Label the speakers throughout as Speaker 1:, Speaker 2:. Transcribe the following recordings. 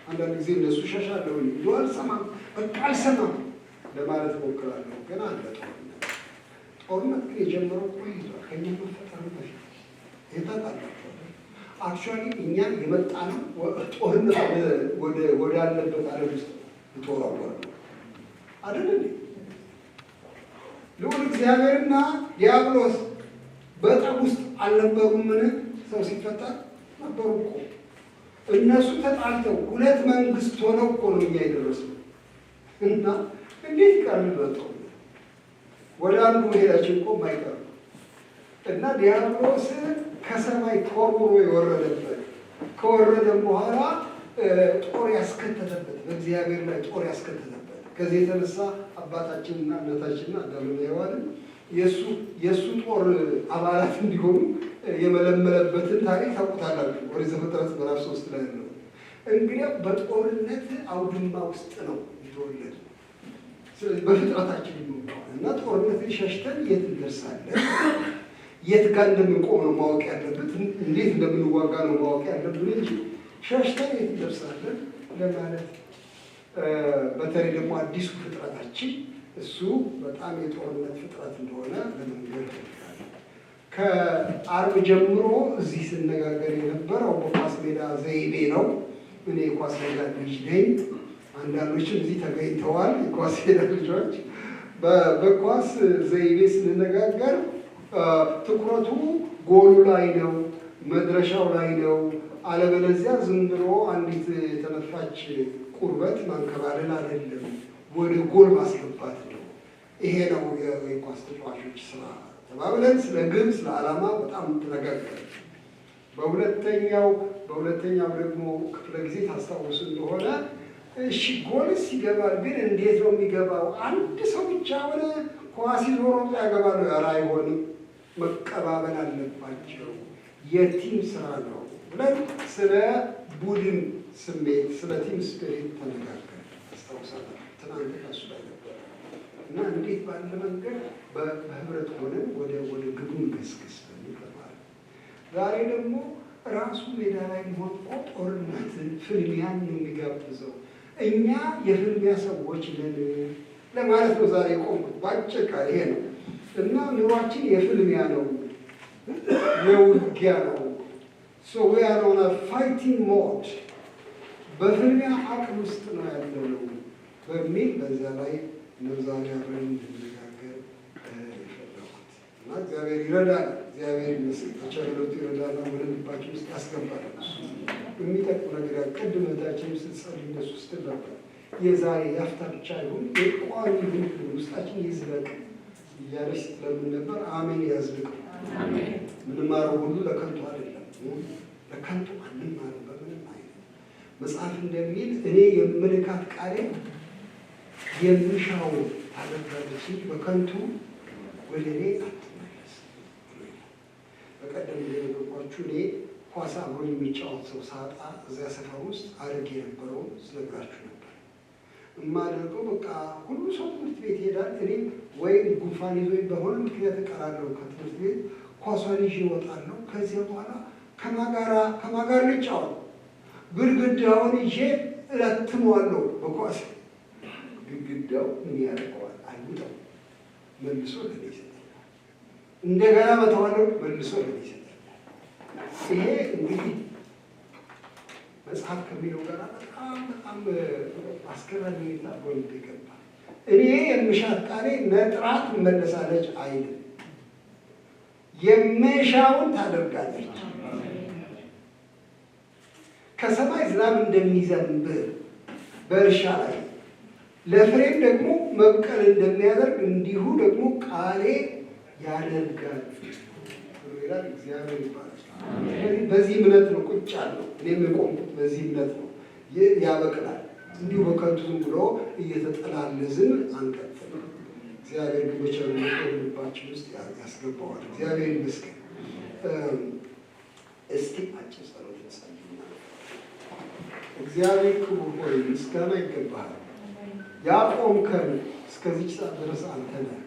Speaker 1: አንዳንድ ጊዜ እነሱ ሸሻለሁ እንጂ አልሰማም፣ በቃ አልሰማም ለማለት ሞክራለሁ። ግን አለ ጦርነት ግን የጀመረው ቆይቷል። ከእኛ መፈጠሩ በፊት የታውቃላችሁ። አክቹዋሊ እኛ የመጣ ነው ጦርነት ወዳለበት ዓለም ውስጥ ይተወራወራል አይደል እንዴ? ልዑል እግዚአብሔርና ዲያብሎስ በጠብ ውስጥ አልነበሩምን? ሰው ሲፈጠር ነበሩ እኮ። እነሱ ተጣልተው ሁለት መንግስት ሆነው እኮ ነው እኛ የደረስነው። እና እንዴት ይቀርልበጠው ወደ አንዱ መሄዳችን እኮ ማይቀር እና ዲያብሎስ ከሰማይ ተወርውሮ የወረደበት ከወረደም በኋላ ጦር ያስከተተበት በእግዚአብሔር ላይ ጦር ያስከተተበት ከዚህ የተነሳ አባታችንና እናታችንና አዳምና ሔዋንን የእሱ ጦር አባላት እንዲሆኑ የመለመለበትን ታሪክ ታውቁታላችሁ። ኦሪት ዘፍጥረት ምዕራፍ 3 ላይ ነው። እንግዲህ በጦርነት አውድማ ውስጥ ነው የተወለደ። ስለዚህ በፍጥረታችን ይኖራል እና ጦርነትን ሸሽተን የት እንደርሳለን? የት ጋር እንደምንቆም ነው ማወቅ ያለበት። እንዴት እንደምንዋጋ ነው ማወቅ ያለብን እንጂ ሸሽተን የት እንደርሳለን ለማለት በተለይ ደግሞ አዲሱ ፍጥረታችን እሱ በጣም የጦርነት ፍጥረት እንደሆነ ለመንገር ፈልጋለሁ። ከአርብ ጀምሮ እዚህ ስነጋገር የነበረው በኳስ ሜዳ ዘይቤ ነው። እኔ የኳስ ሜዳ ልጅ ነኝ። አንዳንዶችም እዚህ ተገኝተዋል የኳስ ሜዳ ልጆች። በኳስ ዘይቤ ስንነጋገር ትኩረቱ ጎሉ ላይ ነው፣ መድረሻው ላይ ነው። አለበለዚያ ዝም ብሎ አንዲት የተነፋች ቁርበት ማንከባለል አይደለም፣ ወደ ጎል ማስገባት ነው። ይሄ ነው የኳስ ተጫዋቾች ስራ ተባብለን ስለ ግብ ስለ ዓላማ በጣም ተነጋገርን። በሁለተኛው ደግሞ ክፍለ ጊዜ ታስታውሱ እንደሆነ እሺ ጎልስ ይገባል፣ ግን እንዴት ነው የሚገባው? አንድ ሰው ብቻ ሆነ ኳስ ይዞ ሮጦ ያገባል? ኧረ አይሆንም፣ መቀባበል አለባቸው፣ የቲም ስራ ነው ብለን ስለ ቡድን ስሜት ስለ ቲም ስፒሪት ተነጋገርን። አስታውሳለሁ ትናንት ከሱ ላይ ነበር እና እንዴት ባለ መንገድ በህብረት ሆነን ወደ ግቡን ገስግስ በሚባል ዛሬ ደግሞ ራሱ ሜዳ ላይ መሆን ጦርነትን ፍልሚያን ነው የሚጋብዘው። እኛ የፍልሚያ ሰዎች ነን ለማለት ነው ዛሬ ቆምኩት። ባጭር ቃል ይሄ ነው እና ኑሯችን የፍልሚያ ነው፣ የውጊያ ነው። ሶ we are on a fighting mode በፍልሚያ አቅም ውስጥ ነው ያለነው በሚል በዚያ ላይ ነው ዛሬ አብረን እንድንነጋገር የፈለኩት እና እግዚአብሔር ይረዳል። እግዚአብሔር ይመስገን ተቸርነቱ ይረዳል። ወደ ልባችን ውስጥ ያስገባል። የሚጠቅም ነገር ቅድም እህታችን ስትጸልይ እንደሱ ስትል ነበር። የዛሬ ያፍታ ብቻ ይሁን የቋሚ ግን ውስጣችን ይዝለቅ እያለች ስትለምን ነበር። አሜን ያዝልቅ። ምንማረው ሁሉ ለከንቱ አይደለም፣ ለከንቱ አንማርም በምንም አይነት። መጽሐፍ እንደሚል እኔ የምልካት ቃሌ የምሻው ታደርጋለች እንጂ በከንቱ ወደ እኔ አትመለስ። በቀደም እንደነገርኳችሁ እኔ ኳስ አብሮ የሚጫወት ሰው ሳጣ እዚያ ሰፈር ውስጥ አድርግ የነበረውን ስነግራችሁ ነበር። የማደርገው በቃ ሁሉ ሰው ትምህርት ቤት ይሄዳል። እኔም ወይም ጉንፋን ይዞኝ በሆነ ምክንያት እቀራለሁ ከትምህርት ቤት። ኳሷን ይዤ እወጣለሁ። ከዚያ በኋላ ከማጋር ልጫወት ግድግዳውን ይዤ እለትመዋለሁ በኳስ። ግድግዳው ምን ያደርገዋል? አይውጠው፣ መልሶ ለኔ ይሰጠኛል። እንደገና መተዋለሁ፣ መልሶ ለኔ ይሰጠኛል። ይሄ እንግዲህ መጽሐፍ ከሚለው ጋር በጣም አስገራሚ ሁኔታ ወልድ ይገባል። እኔ የምሻት ቃሌ ነጥራት ትመለሳለች አይልም፣ የምሻውን ታደርጋለች። ከሰማይ ዝናብ እንደሚዘንብ በእርሻ ላይ ለፍሬም ደግሞ መብቀል እንደሚያደርግ እንዲሁ ደግሞ ቃሌ ያደርጋል ይላል እግዚአብሔር ይባላል። በዚህ እምነት ነው ቁጭ ያለው። እኔም የቆምኩት በዚህ እምነት ነው። ያበቅላል። እንዲሁ በከንቱ ዝም ብሎ እየተጠላለዝን አንቀጥልም። እግዚአብሔር ግን በቸርነቱ ልባችን ውስጥ ያስገባዋል። እግዚአብሔር ይመስገን። እስቲ አጭር ጸሎት እንጸልይና እግዚአብሔር ክቡር ሆይ ምስጋና ይገባሃል። ያቆምከን እስከዚች ሰዓት ድረስ አንተ ነህ።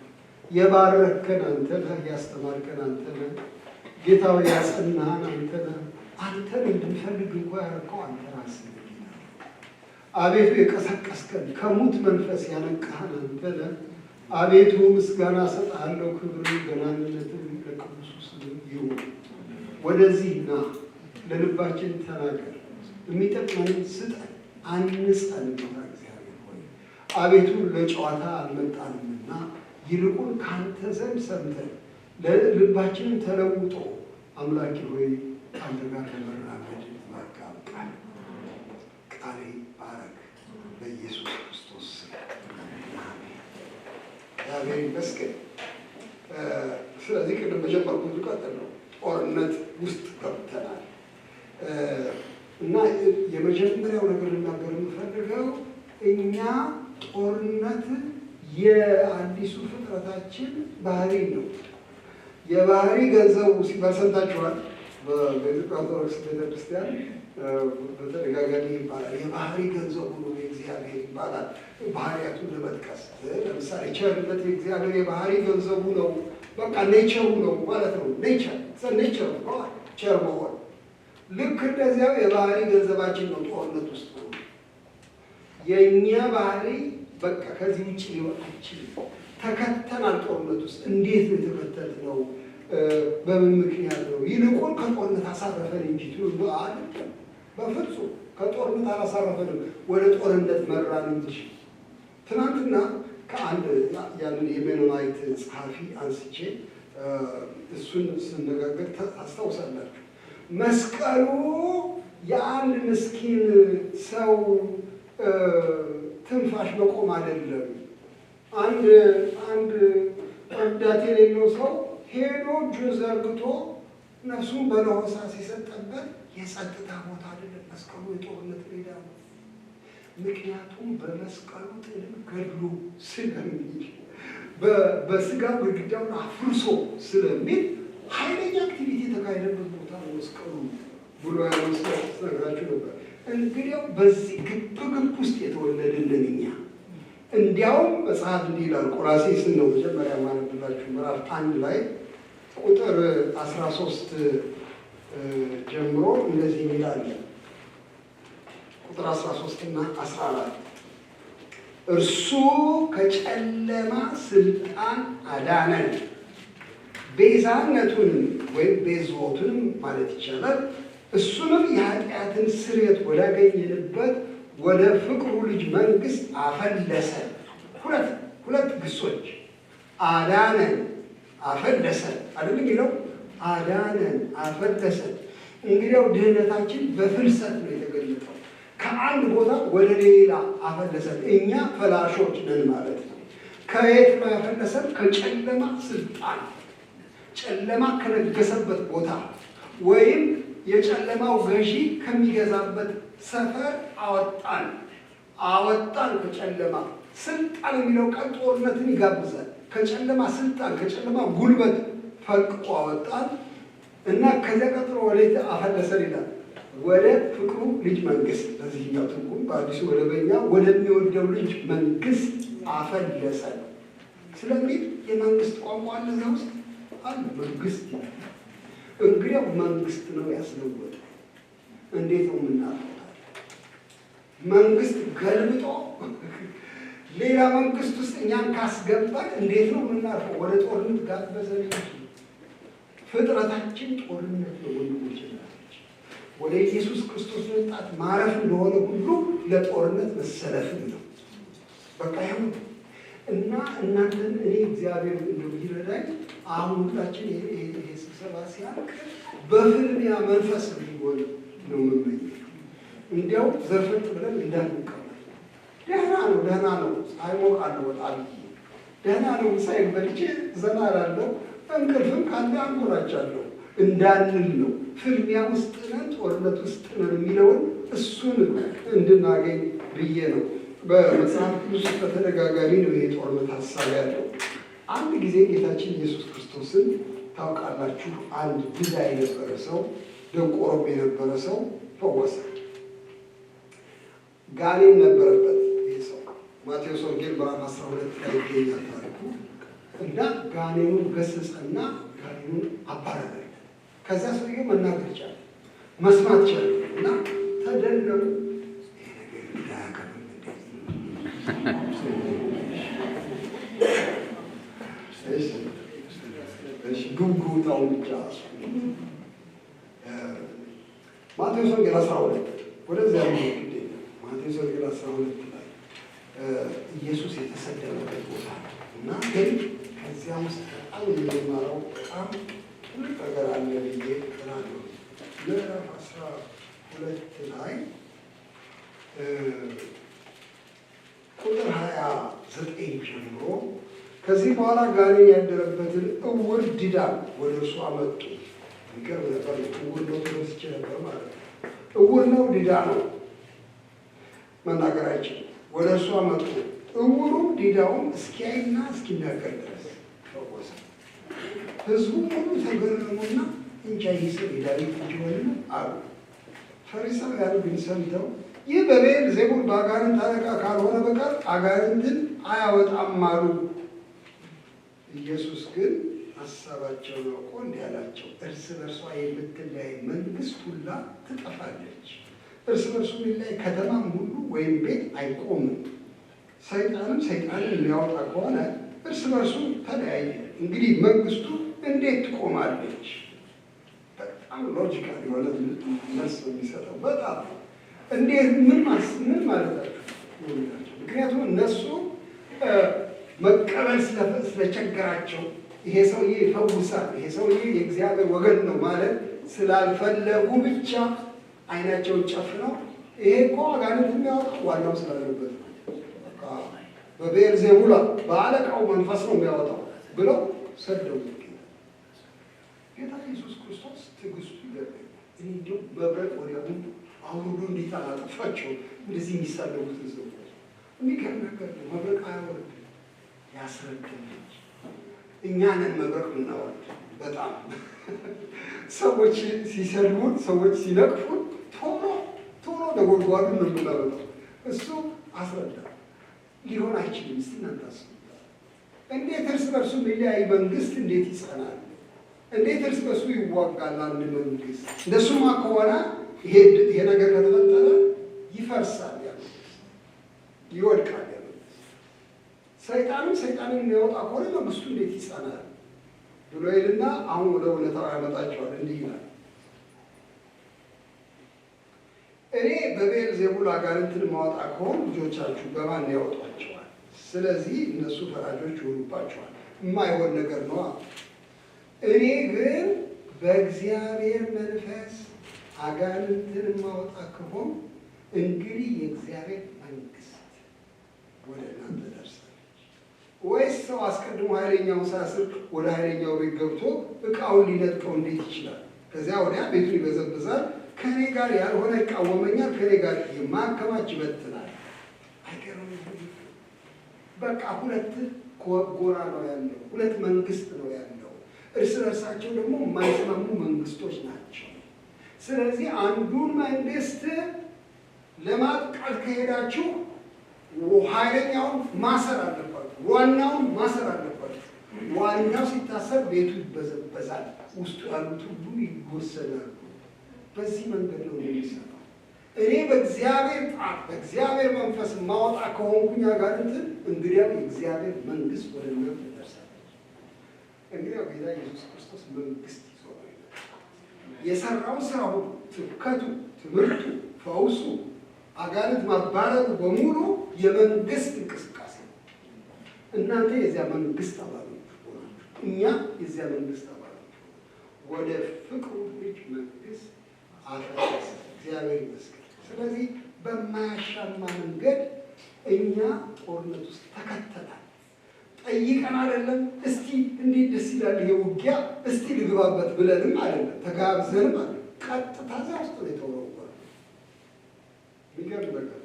Speaker 1: የባረከን አንተ ነህ። ያስተማርከን አንተ ነህ። ጌታው ያጸናህን አንተ ነህ። አንተን እንድንፈልግ እንኳ ያደረገው አንተ ራስህ ነህ። አቤቱ የቀሰቀስከን ከሙት መንፈስ ያነቃህን አንተ ነህ። አቤቱ ምስጋና እሰጥሃለሁ፣ ክብርን ገናንነትን ለቅዱሱ ስም ይሁን። ወደዚህ ና፣ ለልባችን ተናገር፣ የሚጠቅመንን ስጠን፣ አንጸን። እግዚአብሔር ሆይ አቤቱ ለጨዋታ አልመጣንምና ይልቁን ካንተ ዘንድ ሰምተን ለልባችንን ተለውጦ አምላኬ ሆይ ካንተ ጋር ለመራመድ ማቃብቃል። ቃሌ ባረክ በኢየሱስ ክርስቶስ ስም አሜን። እግዚአብሔር ይመስገን። ስለዚህ ቅድም በጀመርኩት ልቀጥል ነው። ጦርነት ውስጥ ገብተናል እና የመጀመሪያው ነገር ልናገር የምፈልገው እኛ ጦርነት የአዲሱ ፍጥረታችን ባህሪ ነው። የባህሪ ገንዘቡ ሲባል ሰምታችኋል። በኢትዮጵያ ኦርቶዶክስ ቤተክርስቲያን በተደጋጋሚ ይባላል። የባህሪ ገንዘቡ ነው የእግዚአብሔር ይባላል። ባህሪያቱን ለመጥቀስ ለምሳሌ ቸርነት የእግዚአብሔር የባህሪ ገንዘቡ ነው። በቃ ኔቸሩ ነው ማለት ነው። ኔቸር ቸር መሆን ልክ እንደዚያው የባህሪ ገንዘባችን ነው። ጦርነት ውስጥ ነው የእኛ ባህሪ በቃ ከዚህ ውጭ ሊወጣ አይችልም። ተከተናል። ጦርነት ውስጥ እንዴት ነው የተከተልነው? በምን ምክንያት ነው? ይልቁን ከጦርነት አሳረፈን እንጂ አይደለም። በፍጹም ከጦርነት አላሳረፈንም፣ ወደ ጦርነት መራን እንጂ። ትናንትና ከአንድ ያንን የሜኖናይት ጸሐፊ አንስቼ እሱን ስነጋገር አስታውሳላችሁ። መስቀሉ የአንድ ምስኪን ሰው ትንፋሽ መቆም አይደለም። አንድ እርዳታ የሌለው ሰው ሄዶ እጁን ዘርግቶ ነፍሱን በለሆሳስ የሰጠበት የጸጥታ ቦታ አይደለም። መስቀሉ የጦርነት ሜዳ ነው። ምክንያቱም በመስቀሉ ጥልን ገድሎ ስለሚል በስጋ ግድግዳውን አፍርሶ ስለሚል ኃይለኛ አክቲቪቲ የተካሄደበት ቦታ ነው መስቀሉ ብሎ ያለው ስነግራችሁ ነበር። እንግዲያው በዚህ ግብግብ ውስጥ የተወለድልን እኛ እንዲያውም መጽሐፍ እንዲህ ይላል። ቆላስይስን ነው መጀመሪያ ማነብላችሁ ምዕራፍ 1 ላይ ቁጥር 13 ጀምሮ እንደዚህ ይላል። ቁጥር 13 እና 14 እርሱ ከጨለማ ስልጣን አዳነን፣ ቤዛነቱንም ወይም ቤዛዎቱንም ማለት ይቻላል እሱንም የኃጢአትን ስርየት ወዳገኘንበት ወደ ፍቅሩ ልጅ መንግስት አፈለሰን። ሁለት ግሶች አዳነን፣ አፈለሰን አይደል የሚለው? አዳነን፣ አፈለሰን። እንግዲያው ድህነታችን በፍልሰት ነው የተገለጠው። ከአንድ ቦታ ወደ ሌላ አፈለሰን። እኛ ፈላሾች ነን ማለት ነው። ከየት ነው ያፈለሰን? ከጨለማ ስልጣን፣ ጨለማ ከነገሰበት ቦታ ወይም የጨለማው ገዢ ከሚገዛበት ሰፈር አወጣን ከጨለማ ስልጣን የሚለው ቃል ጦርነትን ይጋብዛል። ከጨለማ ስልጣን፣ ከጨለማ ጉልበት ፈልቅቆ አወጣን እና ከዚያ ቀጥሎ ወዴት አፈለሰን ይላል? ወደ ፍቅሩ ልጅ መንግስት። በዚህኛው ትርጉም በአዲሱ መደበኛ ወደሚወደው ልጅ መንግስት አፈለሰን ስለሚል የመንግስት ቋንቋ እዛ ውስጥ አለ። መንግስት ይላል። እንግዲያው መንግስት ነው ያስለወጠ። እንዴት ነው የምናፈው? መንግስት ገልብጦ ሌላ መንግስት ውስጥ እኛን ካስገባን እንዴት ነው የምናርፈው? ወደ ጦርነት ጋበዘን እንጂ ፍጥረታችን ጦርነት ነው። ወንድሞች ናቸው። ወደ ኢየሱስ ክርስቶስ መምጣት ማረፍ እንደሆነ ሁሉ ለጦርነት መሰለፍም ነው። በቃ ይሁን እና እናንተን እኔ እግዚአብሔር እንደው ይረዳኝ። አሁን ሁላችን ይሄ ስብሰባ ሲያልቅ በፍልሚያ መንፈስ ሊሆን ነው የምመኘው። እንዲያው ዘርፈት ብለን እንዳንቀመጥ። ደህና ነው አይሞቃለሁ በጣም ደህና ነው። ሳይል በልቼ ዘና እላለሁ፣ እንቅልፍም ካለ አንጎራቻለሁ እንዳንል ነው። ፍልሚያ ውስጥ ነን፣ ጦርነት ውስጥ ነን የሚለውን እሱን እንድናገኝ ብዬ ነው። በመጽሐፍ ቅዱስ በተደጋጋሚ ነው ይሄ ጦርነት ሀሳብ ያለው። አንድ ጊዜ ጌታችን ኢየሱስ ክርስቶስን ታውቃላችሁ፣ አንድ ድዳ የነበረ ሰው፣ ደንቆሮም የነበረ ሰው ፈወሰ። ጋኔን ነበረበት ይህ ሰው። ማቴዎስ ወንጌል ምዕራፍ 12 ላይ ይገኛል ታሪኩ። እና ጋኔኑን ገሰጸና ጋኔኑን አባረረ። ከዛ ሰውዬው መናገር ቻለ፣ መስማት ቻለ። እና ተደነቁ። ይሄ ነገር ግውግውታውን ብቻ ማቴዎስ ወንጌል 12 ወደዚያ ግዴ ማቴዎስ ወንጌል 12 ላይ ኢየሱስ የተሰደበበት ቦታ እና ግን ከዚያ ውስጥ በጣም የምንማረው በጣም ትልቅ ነገር አለ ብዬ እላለሁ። ምዕራፍ 12 ላይ ቁጥር 29 ጀምሮ ከዚህ በኋላ ጋኔን ያደረበትን እውር ዲዳ ወደ እርሱ አመጡ። የሚገርም ነበር። እውር ነው ተወስቼ ነበር ማለት ነው። እውር ነው ዲዳ ነው መናገር አይችልም። ወደ እርሱ አመጡ። እውሩም ዲዳውም እስኪያይና እስኪናገር ድረስ ፈወሰ። ሕዝቡ ሁሉ ተገረሙና እንጃ ይህ ሰው የዳዊት ልጅ ይሆንን አሉ። ፈሪሳውያን ግን ሰምተው ይህ በቤል ዜቡል በአጋንንት አለቃ ካልሆነ በቀር አጋንንትን አያወጣም አሉ። ኢየሱስ ግን ሀሳባቸውን አውቆ እንዲህ አላቸው፣ እርስ በርሷ የምትለያይ መንግስት ሁላ ትጠፋለች። እርስ በርሱ የሚለያይ ከተማም ሁሉ ወይም ቤት አይቆምም። ሰይጣንም ሰይጣንን የሚያወጣ ከሆነ እርስ በርሱ ተለያየ። እንግዲህ መንግስቱ እንዴት ትቆማለች? በጣም ሎጂካል የሆነ መልስ ነው የሚሰጠው። በጣም እንዴት ምን ማለታቸው? ምክንያቱም እነሱ መቀበል ስለቸገራቸው ይሄ ሰውዬ ይፈውሳል፣ ይሄ ሰውዬ የእግዚአብሔር ወገን ነው ማለት ስላልፈለጉ ብቻ አይናቸውን ጨፍነው ይሄ እኮ አጋንንት የሚያወጣው ዋናው ስላለበት ነው፣ በቤልዜቡል በአለቃው መንፈስ ነው የሚያወጣው ብለው ሰደው ጌታ ኢየሱስ ክርስቶስ ትዕግስቱ ይገርመኛል። እኔ እንዲሁ መብረቅ ወዲያውኑ አውርዶ እንዴት አላጠፋቸው እንደዚህ የሚሳለሙትን ሰዎች የሚገርም ነገር ነው። መብረቅ አያወርድም፣ ያስረዳል። እኛንን መብረቅ ምናወርድ በጣም ሰዎች ሲሰልሙን፣ ሰዎች ሲነቅፉን ቶሎ ነጎድጓዱን ነው የምናወጣው። እሱ አስረዳ። ሊሆን አይችልም። እስቲ እናንተ አስቡ። እንዴት እርስ በርሱ የሚለያይ መንግስት እንዴት ይጸናል? እንዴት እርስ በርሱ ይዋጋል አንድ መንግስት? እንደሱማ ከሆነ ይሄ ነገር ከተፈጠረ ይፈርሳል፣ ያ ይወድቃል። ያ ሰይጣንም ሰይጣንን የሚያወጣ ከሆነ መንግስቱ እንዴት ይጸናል ብሎ ይልና አሁን ወደ እውነታው ያመጣቸዋል። እንዲህ ይላል፣ እኔ በቤልዜቡል አጋንንትን ማወጣ ከሆኑ ልጆቻችሁ በማን ያወጧቸዋል? ስለዚህ እነሱ ፈራጆች ይሆኑባቸዋል። የማይሆን ነገር ነዋ። እኔ ግን በእግዚአብሔር መንፈስ አጋንንትን ማወጣ ከሆኑ እንግዲህ የእግዚአብሔር መንግስት ወደ እናንተ ደርሳለች። ወይስ ሰው አስቀድሞ ኃይለኛውን ሳያስር ወደ ኃይለኛው ቤት ገብቶ እቃውን ሊነጥቀው እንዴት ይችላል? ከዚያ ወዲያ ቤቱን ይበዘብዛል። ከኔ ጋር ያልሆነ ይቃወመኛል፣ ከኔ ጋር የማከማች ይበትናል። አይገርም? በቃ ሁለት ጎራ ነው ያለው፣ ሁለት መንግስት ነው ያለው። እርስ በርሳቸው ደግሞ የማይስማሙ መንግስቶች ናቸው። ስለዚህ አንዱን መንግስት ለማጥቃት ከሄዳችሁ ኃይለኛውን ማሰር አለባችሁ፣ ዋናውን ማሰር አለባችሁ። ዋናው ሲታሰር ቤቱ ይበዘበዛል፣ ውስጡ ያሉት ሁሉ ይወሰዳሉ። በዚህ መንገድ ነው የሚሰራው። እኔ በእግዚአብሔር ጣት በእግዚአብሔር መንፈስ ማወጣ ከሆንኩኝ አጋንንትን እንግዲያው የእግዚአብሔር መንግስት ወደ እናንተ ደርሳለች። እንግዲያው ጌታ ኢየሱስ ክርስቶስ መንግስት ይዞ ነው የሰራው። ስራው፣ ስብከቱ፣ ትምህርቱ፣ ፈውሱ፣ አጋንንት ማባረሩ በሙሉ የመንግስት እንቅስቃሴ ነው። እናንተ የዚያ መንግስት አባሎች ሆናችሁ፣ እኛ የዚያ መንግስት አባሎች ወደ ፍቅሩ ልጅ መንግስት አፈረሰ። እግዚአብሔር ይመስገን። ስለዚህ በማያሻማ መንገድ እኛ ጦርነት ውስጥ ተከተናል። ጠይቀን አይደለም፣ እስቲ እንዴት ደስ ይላል ይሄ ውጊያ እስቲ ልግባበት ብለንም አይደለም፣ ተጋብዘንም አይደለም። ቀጥታ እዚያ ውስጥ ነው የተወረወረ። የሚገርም ነገር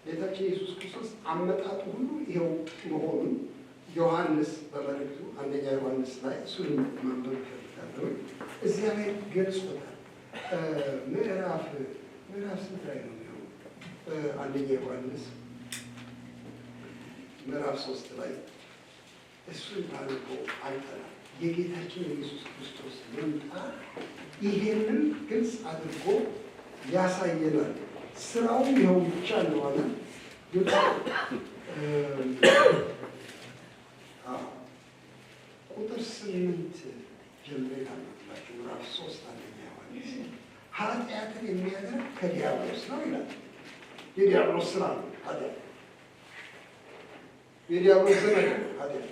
Speaker 1: ጌታችን ኢየሱስ ክርስቶስ አመጣጡ ሁሉ ይኸው መሆኑን ዮሐንስ በመልእክቱ አንደኛ ዮሐንስ ላይ እሱን ማንበብ ይፈልጋለሁ። እዚያ ላይ ገልጾታል። ምዕራፍ ስንት ላይ ነው የሚሆነው? አንደኛ ዮሐንስ ምዕራፍ 3 ላይ እሱን ታልቆ አይተናል። የጌታችን የኢየሱስ ክርስቶስ መምጣት ይሄንን ግልጽ አድርጎ ያሳየናል። ስራው ይኸው ብቻ እንደሆነ ቁጥር 8 ጀምሮ ታነባላችሁ። ምዕራፍ 3 አንደኛ ዮሐንስ ኃጢአትን የሚያደርግ ከዲያብሎስ ነው ይላል። የዲያብሎስ ስራ ነው ኃጢአት። የዲያብሎስ ስራ ነው ኃጢአት።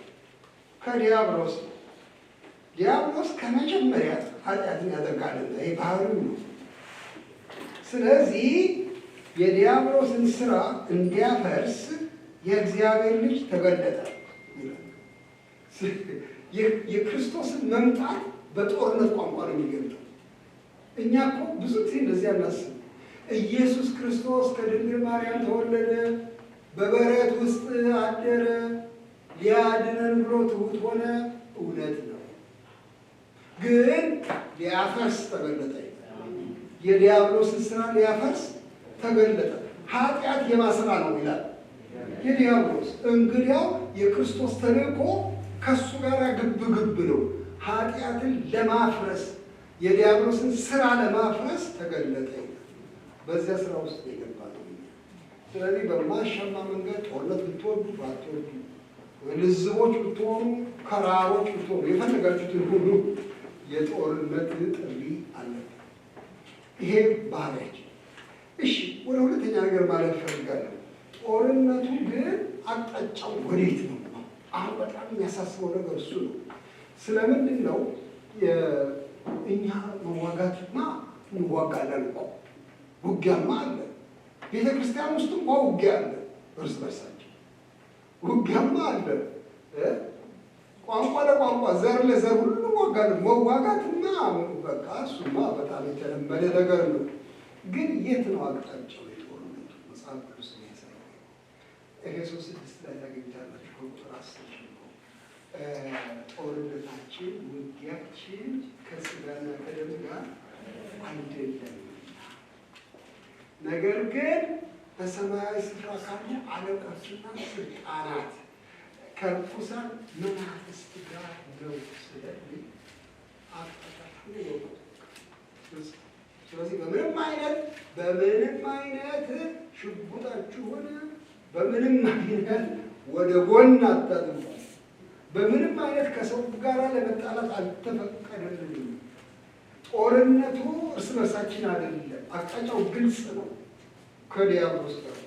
Speaker 1: ከዲያብሎስ ነው። ዲያብሎስ ከመጀመሪያ ኃጢአትን ያደርጋልና ይህ ባህሪው ነው። ስለዚህ የዲያብሎስን ስራ እንዲያፈርስ የእግዚአብሔር ልጅ ተገለጠ ይላል። የክርስቶስን መምጣት በጦርነት ቋንቋ ነው የሚገልጠው። እኛ እኮ ብዙ ጊዜ እንደዚህ አናስብ። ኢየሱስ ክርስቶስ ከድንግል ማርያም ተወለደ፣ በበረት ውስጥ አደረ፣ ሊያድነን ብሎ ትሑት ሆነ። እውነት ነው፣ ግን ሊያፈርስ ተገለጠ። የዲያብሎስን ስራ ሊያፈርስ ተገለጠ። ኃጢአት የማስራ ነው ይላል የዲያብሎስ። እንግዲያው የክርስቶስ ተልእኮ ከሱ ጋር ግብ ግብ ነው። ኃጢአትን ለማፍረስ የዲያብሎስን ስራ ለማፍረስ ተገለጠ። በዚያ ስራ ውስጥ የገባ ነው። ስለዚህ በማሻማ መንገድ ጦርነት ብትወዱ ባትወዱ፣ ልዝቦች ብትሆኑ፣ ከራሮች ብትሆኑ፣ የፈለጋችሁትን ሁሉ የጦርነት ጥሪ አለበት። ይሄ ባህሪያችን። እሺ፣ ወደ ሁለተኛ ነገር ማለት እፈልጋለሁ። ጦርነቱ ግን አቅጣጫው ወዴት ነው? አሁን በጣም የሚያሳስበው ነገር እሱ ነው። ስለምንድን ነው እኛ መዋጋትማ እንዋጋለን እኮ፣ ውጊያማ አለ። ቤተ ክርስቲያን ውስጥ እንኳ ውጊያ አለ፣ እርስ በርሳችን ውጊያማ አለ። ቋንቋ ለቋንቋ፣ ዘር ለዘር ሁሉ እንዋጋለን። መዋጋትና በቃ እሱማ በጣም የተለመደ ነገር ነው። ግን የት ነው አቅጣጫው የጦርነቱ? መጽሐፍ ቅዱስ የሚያሳይ ኤፌሶስ 6 ላይ ታገኝታላችሁ። ከቁጥር 10 ጦርነታችን ውጊያችን ከሥጋና ከደም ጋር አይደለም፣ ነገር ግን በሰማያዊ ስፍራ ካሉ አለቆችና ስልጣናት ከርኩሳን መናፍስት ጋር ነው። ስለዚህ አቅጣጫችሁ ነው። ስለዚህ በምንም አይነት ሽጉጣችሁን በምንም አይነት ወደ ጎን አታጥፉ። በምንም አይነት ከሰው ጋር ለመጣላት አልተፈቀደልንም። ጦርነቱ እርስ በርሳችን አይደለም። አቅጣጫው ግልጽ ነው፣ ከዲያብሎስ ጋር።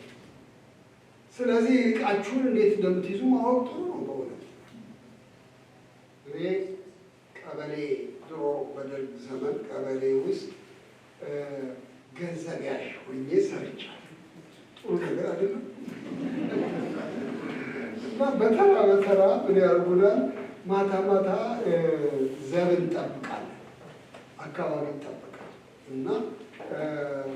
Speaker 1: ስለዚህ ዕቃችሁን እንዴት እንደምትይዙ ማወቅ ጥሩ ነው። በእውነት እኔ ቀበሌ ድሮ በደርግ ዘመን ቀበሌ ውስጥ ገንዘብ ያዥ ሆኜ ሰርቻለሁ። ጥሩ ነገር አይደለም። እና በተራ ምን ያደርጉናል? ማታ ማታ ዘብ እንጠብቃለን፣ አካባቢ እንጠብቃለን። እና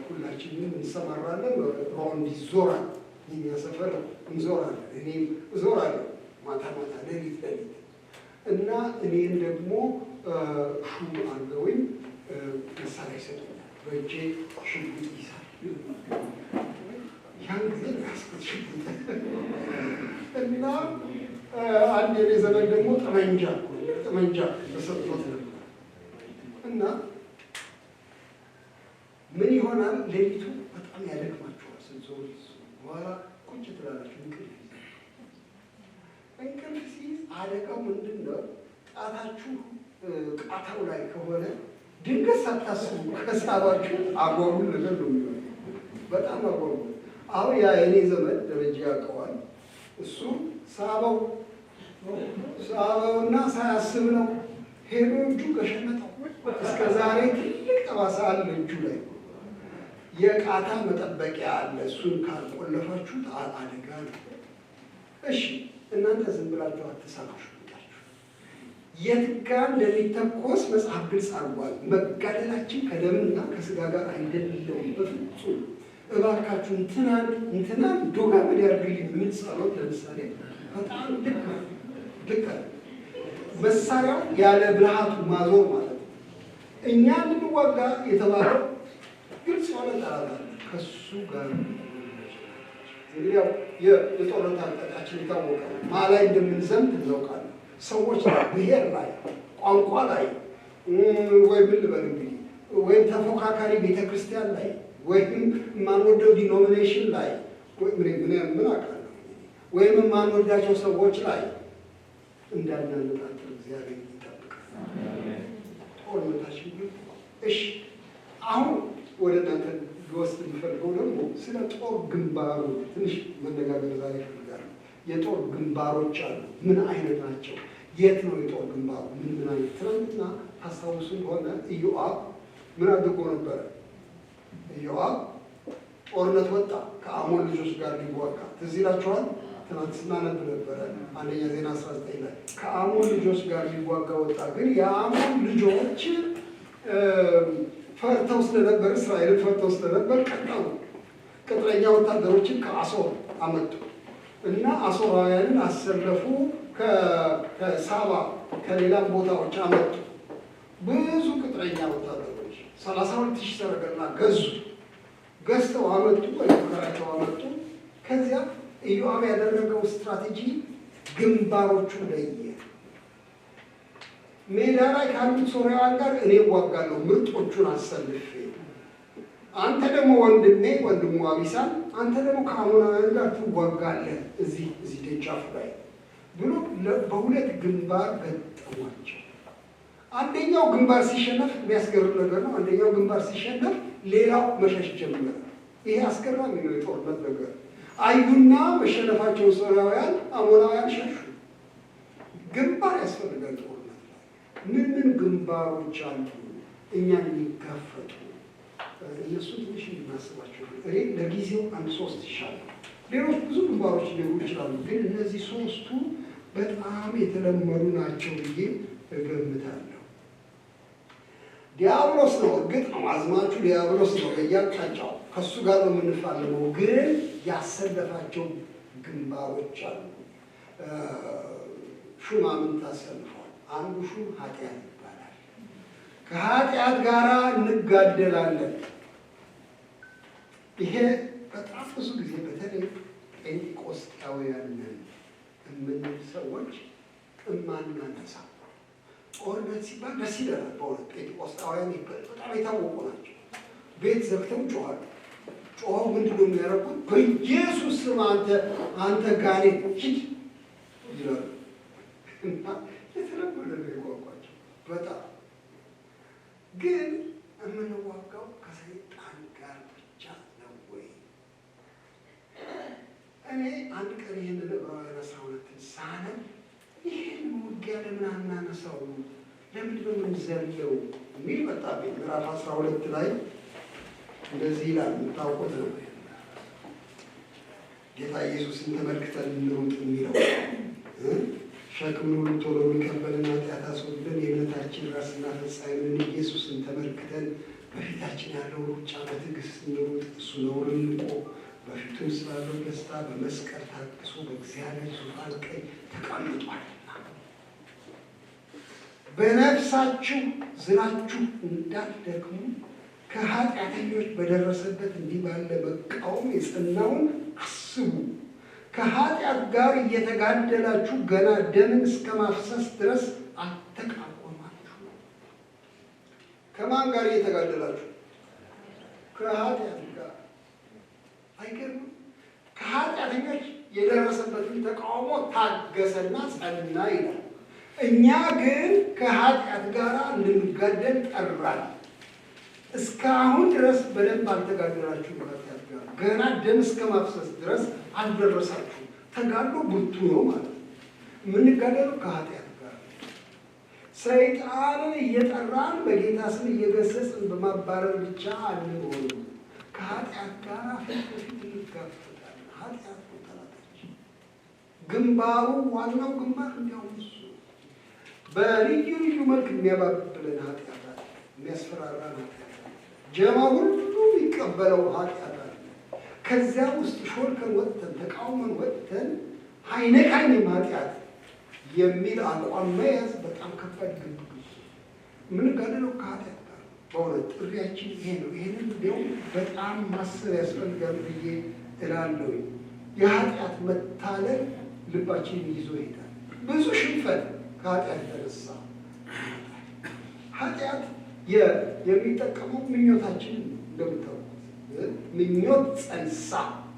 Speaker 1: ሁላችንም እንሰማራለን። ሮንድ ይዞራል፣ የኛ ሰፈር እንዞራለን። እኔም እዞራለሁ ማታ ማታ፣ ሌሊት እና እኔን ደግሞ ሹም አድርገውኝ መሳሪያ ይሰጡኛል። በእጄ ሽጉጥ ይዛል። ያን ጊዜ ያስኩት ሽጉጥ እና አንድ የኔ ዘመን ደግሞ ጠመንጃ ተሰጥቶት ነበር። እና ምን ይሆናል? ሌሊቱ በጣም ያደክማችኋል። ስትዞሩ በኋላ ቁጭ ትላላችሁ። እንቅልፍ ሲይዝ አደጋው ምንድን ነው? ጣታችሁ ቃታው ላይ ከሆነ ድንገት ሳታስቡ ከሳባችሁ አጓጉል ነገር ነው የሚሆነው። በጣም አጓጉል። አሁን ያ የኔ ዘመን ደረጃ ያውቀዋል። እሱ ሳበውና ሳያስብ ነው ሄዶ እጁ ገሸመጠው። እስከ ዛሬ ትልቅ ጠባሳ አለ እጁ ላይ። የቃታ መጠበቂያ አለ። እሱን ካልቆለፋችሁት አደጋ ነው። እሺ እናንተ ዝም ብላችሁ አትሳችሁ። የት ጋር እንደሚተኮስ መጽሐፍ ግልጽ አድርጓል። መጋደላችን ከደምና ከስጋ ጋር አይደለም በፍጹም። እባካችሁ እንትናን ዶጋ ምን ያርግልኝ ምን ጸሎት ለምሳሌ በጣም ልክ መሳሪያው ያለ ብልሃቱ ማዞር ማለት ነው። እኛ እንዋጋ የተባለው ግልጽ የሆነ ጠላት ከሱ ጋር እንግዲህ ያው የጦርነት አቅጣጫችን የታወቀ ማ ላይ እንደምንዘምት እናውቃለን። ሰዎች ብሔር ላይ፣ ቋንቋ ላይ ወይም ምን ልበል እንግዲህ ወይም ተፎካካሪ ቤተክርስቲያን ላይ ወይም የማንወደው ዲኖሚኔሽን ላይ ምን አውቃለሁ ወይም የማንወዳቸው ሰዎች ላይ እንዳናነጣጥር እግዚአብሔር ይጠብቃል። ጦርነታችን ግን እሺ፣ አሁን ወደ እናንተ ሊወስድ የሚፈልገው ደግሞ ስለ ጦር ግንባሩ ትንሽ መነጋገር ዛሬ ይፈልጋል። የጦር ግንባሮች አሉ። ምን አይነት ናቸው? የት ነው የጦር ግንባሩ? ምን አይነት? ትናንትና ታስታውሱ እንደሆነ ኢዮአብ ምን አድርጎ ነበረ? ኢዮአብ ጦርነት ወጣ ከአሞን ልጆች ጋር ሊዋጋ። ትዝ ይላችኋል? ትናንት ስናነብ ነበረ አንደኛ ዜና 19 ላይ ከአሞን ልጆች ጋር ሊዋጋ ወጣ። ግን የአሞን ልጆች ፈርተው ስለነበር፣ እስራኤልን ፈርተው ስለነበር ቀጠሉ። ቅጥረኛ ወታደሮችን ከአሶር አመጡ እና አሶራውያንን አሰለፉ። ከሳባ ከሌላም ቦታዎች አመጡ ብዙ ቅጥረኛ ወታደሮች 32,000 ሰረገላ ገዝተው አመጡ፣ በመከራቸው አመጡ። ከዚያ ኢዮአብ ያደረገው ስትራቴጂ ግንባሮቹን ለየ። ሜዳ ላይ ካሉት ሶርያውያን ጋር እኔ እዋጋለሁ፣ ምርጦቹን አሰልፌ፣ አንተ ደግሞ ወንድሙ አቢሳን አንተ ደግሞ ከአሞናውያን ጋር ትዋጋለህ እዚህ ደጃፍ ላይ ብሎ በሁለት ግንባር ገጠሟቸው። አንደኛው ግንባር ሲሸነፍ የሚያስገርም ነገር ነው። አንደኛው ግንባር ሲሸነፍ ሌላው መሸሽ ጀመረ። ይሄ አስገራሚ ነው። የጦርነት ነገር አዩና መሸነፋቸው ሶርያውያን አሞናውያን ሸሹ። ግንባር ያስፈልጋል ጦርነት ላይ። ምን ግንባሮች አሉ እኛን የሚጋፈጡ? እነሱ ትንሽ እናስባቸው። እኔ ለጊዜው 1-3 ይሻላል። ሌሎች ብዙ ግንባሮች ሊሆኑ ይችላሉ፣ ግን እነዚህ 3ቱ በጣም የተለመዱ ናቸው ብዬ እገምታለሁ። ዲያብሎስ ነው፣ እርግጥ ነው አዝማቹ ዲያብሎስ ነው በየአቅጣጫው፣ ከእሱ ጋር ነው የምንፋለመው። ግን ያሰለፋቸው ግንባሮች አሉ። ሹማምንት አሰልፏል። አንዱ ሹም ኃጢአት ይባላል። ከኃጢአት ጋር እንጋደላለን። ይሄ በጣም ብዙ ጊዜ በተለይ ጴንጤቆስጣውያን ነን የምንል ሰዎች እማናነሳ ጦርነት ሲባል ደስ ይለናል። በእውነት ጴንጤቆስጣውያን በጣም የታወቁ ናቸው። ቤት ዘግተው ጮኋሉ። ጮኸው ምንድን ነው የሚያደርጉት? በኢየሱስ ስም አንተ ጋኔን ሂድ ይላሉ። እና የተለመደ ነው የቋንቋቸው። በጣም ግን የምንዋጋው ከሰይጣን ጋር ብቻ ነው ወይ? እኔ አንድ ቀን ይህን ዕብራውያን 12 ሳነብ ይህን ውጊያ ለምን አናነሳው? ለምንድን ነው የምንዘለው የሚል መጣብኝ። ምዕራፍ 12 ላይ እንደዚህ ይላል፣ የምታውቁት ነው። ጌታ ኢየሱስን ተመልክተን እንሩጥ የሚለው ሸክምን ሁሉ ቶሎ የሚቀበልን ኃጢአት አስወግደን የእምነታችን ራስና ፈጻሚውን ኢየሱስን ተመልክተን በፊታችን ያለው ሩጫ በትዕግስት እንሩጥ። እሱ ነውርን ንቆ በፊቱም ስላለው ደስታ በመስቀል ታግሶ በእግዚአብሔር ዙፋን ቀኝ ተቀምጧልና። በነፍሳችሁ ዝናችሁ እንዳትደክሙ ከኃጢአተኞች በደረሰበት እንዲህ ባለ መቃወም የጸናውን አስቡ። ከኃጢአት ጋር እየተጋደላችሁ ገና ደምን እስከ ማፍሰስ ድረስ አልተቃወማችሁ። ከማን ጋር እየተጋደላችሁ? ከኃጢአት ጋር። አይገርም? ከኃጢአተኞች የደረሰበትን ተቃውሞ ታገሰና ጸና ይላል። እኛ ግን ከኃጢአት ጋር እንድንጋደል ጠራን። እስካሁን ድረስ በደንብ አልተጋደላችሁ። ከኃጢአት ጋር ገና ደም እስከ ማፍሰስ ድረስ አልደረሳችሁ። ተጋድሎ ብርቱ ነው ማለት ነው። የምንጋደለው ከኃጢአት ጋር ሰይጣንን እየጠራን በጌታ ስም እየገሰጽን በማባረር ብቻ አንሆንም። ከኃጢአት ጋር ፊት ለፊት እንጋፈጣለን። ኃጢአት ነው ጠላታችን። ግንባሩ ዋናው ግንባር እንዲያውም እሱ በልዩ ልዩ መልክ የሚያባብለን ኃጢአት አለ፣ የሚያስፈራራን ኃጢአት አለ፣ ጀማ ሁሉ የሚቀበለው ኃጢአት አለ። ከዚያ ውስጥ ሾልከን ወጥተን ተቃውመን ወጥተን አይነካኝም ኃጢአት የሚል አቋም መያዝ በጣም ከባድ ግብ። የምንጋደለው ከኃጢአት ጋር በእውነት ጥሪያችን ይሄ ነው። ይሄንን እንዲያውም በጣም ማሰብ ያስፈልጋል ብዬ እላለሁ። የኃጢአት መታለል ልባችንን ይዞ ይሄዳል። ብዙ ሽንፈት ከኃጢአት የተነሳ ኃጢአት የሚጠቀመው ምኞታችንን እንደምታውቁት ምኞት ጸንሳ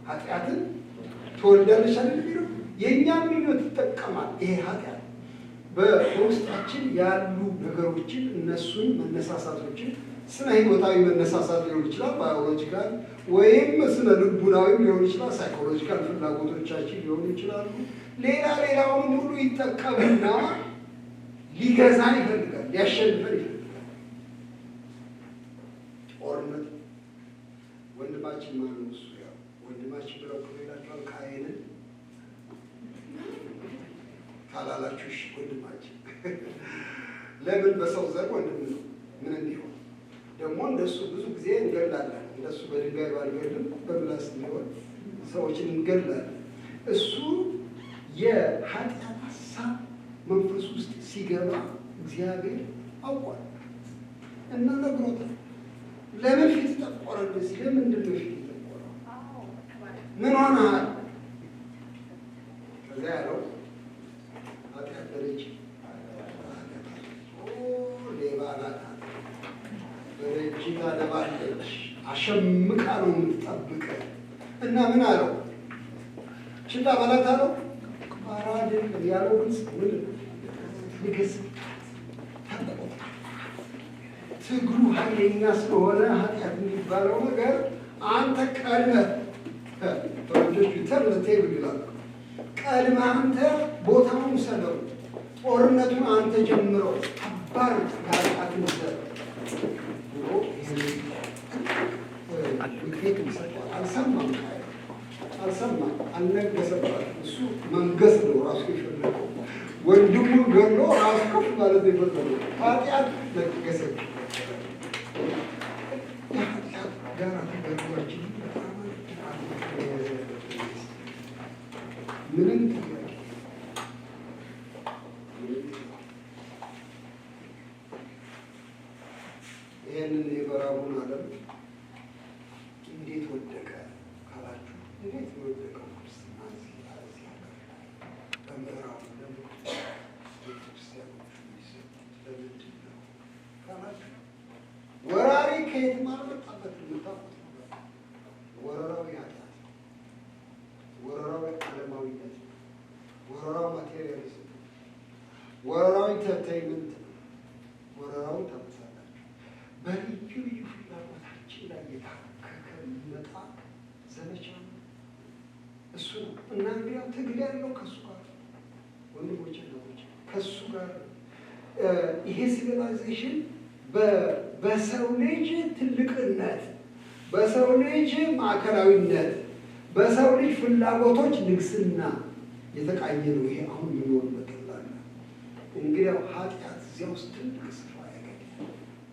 Speaker 1: ኃጢአትን ትወልዳለች አይደል የሚለው የእኛም ምኞት ይጠቀማል። ይሄ ኃጢአት በውስጣችን ያሉ ነገሮችን እነሱን መነሳሳቶችን ስነ ህይወታዊ መነሳሳት ሊሆን ይችላል፣ ባዮሎጂካል ወይም ስነ ልቡናዊ ሊሆን ይችላል፣ ሳይኮሎጂካል ፍላጎቶቻችን ሊሆኑ ይችላሉ። ሌላውን ሁሉ ይጠቀምና ሊገዛን ይፈልጋል፣ ሊያሸንፈን ይፈልጋል። ጦርነት ወንድማችን ማነው እሱ ያው ወንድማችን ብለው ከሌላቸውን ቃየንን ካላላችሁ እሺ ወንድማችን ለምን በሰው ዘር ወንድም ነው ምን እንዲሆን ደግሞ እንደሱ ብዙ ጊዜ እንገላለን። እንደሱ በድንጋይ ባልገልም በምላስ ቢሆን ሰዎችን እንገላለን። እሱ የኃጢአት ሀሳብ መንፈስ ውስጥ ሲገባ እግዚአብሔር አውቋል እና ነግሮታል። ለምን ፊት ጠቆረ? እንደዚህ ለምንድን ነው ፊት ጠቆረው? ምን ሆነሃል? ከዚያ ያለው ኃጢአት በደጅ ሌባ ናት፣ በደጅ ታደባለች፣ አሸምቃ ነው የምትጠብቀህ እና ምን አለው? ሽታ በላት አለው። ኧረ አይደለም ያለው ግልጽ ምን ንገስ ተቆጣ። ትግሉ ኃይለኛ ስለሆነ ኃጢአት የሚባለው ነገር አንተ ቀድመህ ተወደሽ ተብለቴ ይላል። ቀድመህ አንተ ቦታውን ሰደው ጦርነቱን አንተ ጀምረው ከባድ ኃጢአት ነበር ብሎ አልሰማም፣ አልነገሰባትም። እሱ መንገስ ነው ራሱ የፈለገው። ወንድሙን ገሎ ራሱ ከፍ ማለት የፈለገው ኃጢአት ነገሰ። የኃጢአት ጋር ተገርጓችን ምንም ይህንን የበራቡን ዓለም እንዴት ወደቀ ካላችሁ፣ እንዴት የወደቀው ክርስትና እዚህ ሀገር በምዕራቡ ቤተክርስቲያኖቹ የሚሰጡት ለምንድን ነው ካላችሁ፣ ወራሪ ከየትም አልመጣበት የምታውቁት ነገር ወረራዊ ኃጢአት፣ ወረራዊ ዓለማዊነት፣ ወረራዊ ማቴሪያሊዝም፣ ወረራዊ ኢንተርቴይንመንት፣ ወረራዊ ታመሳላችሁ በልዩ ልዩ ፍላጎታችን ላይ የታከከ የሚመጣ ዘመቻ ነው። እሱ ነው እና እንግዲያው ትግል ያለው ከእሱ ጋር ወንድሞች ናቶች ከእሱ ጋር ይሄ ሲቪላይዜሽን በሰው ልጅ ትልቅነት፣ በሰው ልጅ ማዕከላዊነት፣ በሰው ልጅ ፍላጎቶች ንግስና የተቃኘ ነው። ይሄ አሁን የሚኖርበት ላለ እንግዲያው ኃጢአት እዚያ ውስጥ ትልቅ ስፍራ ያገኛል።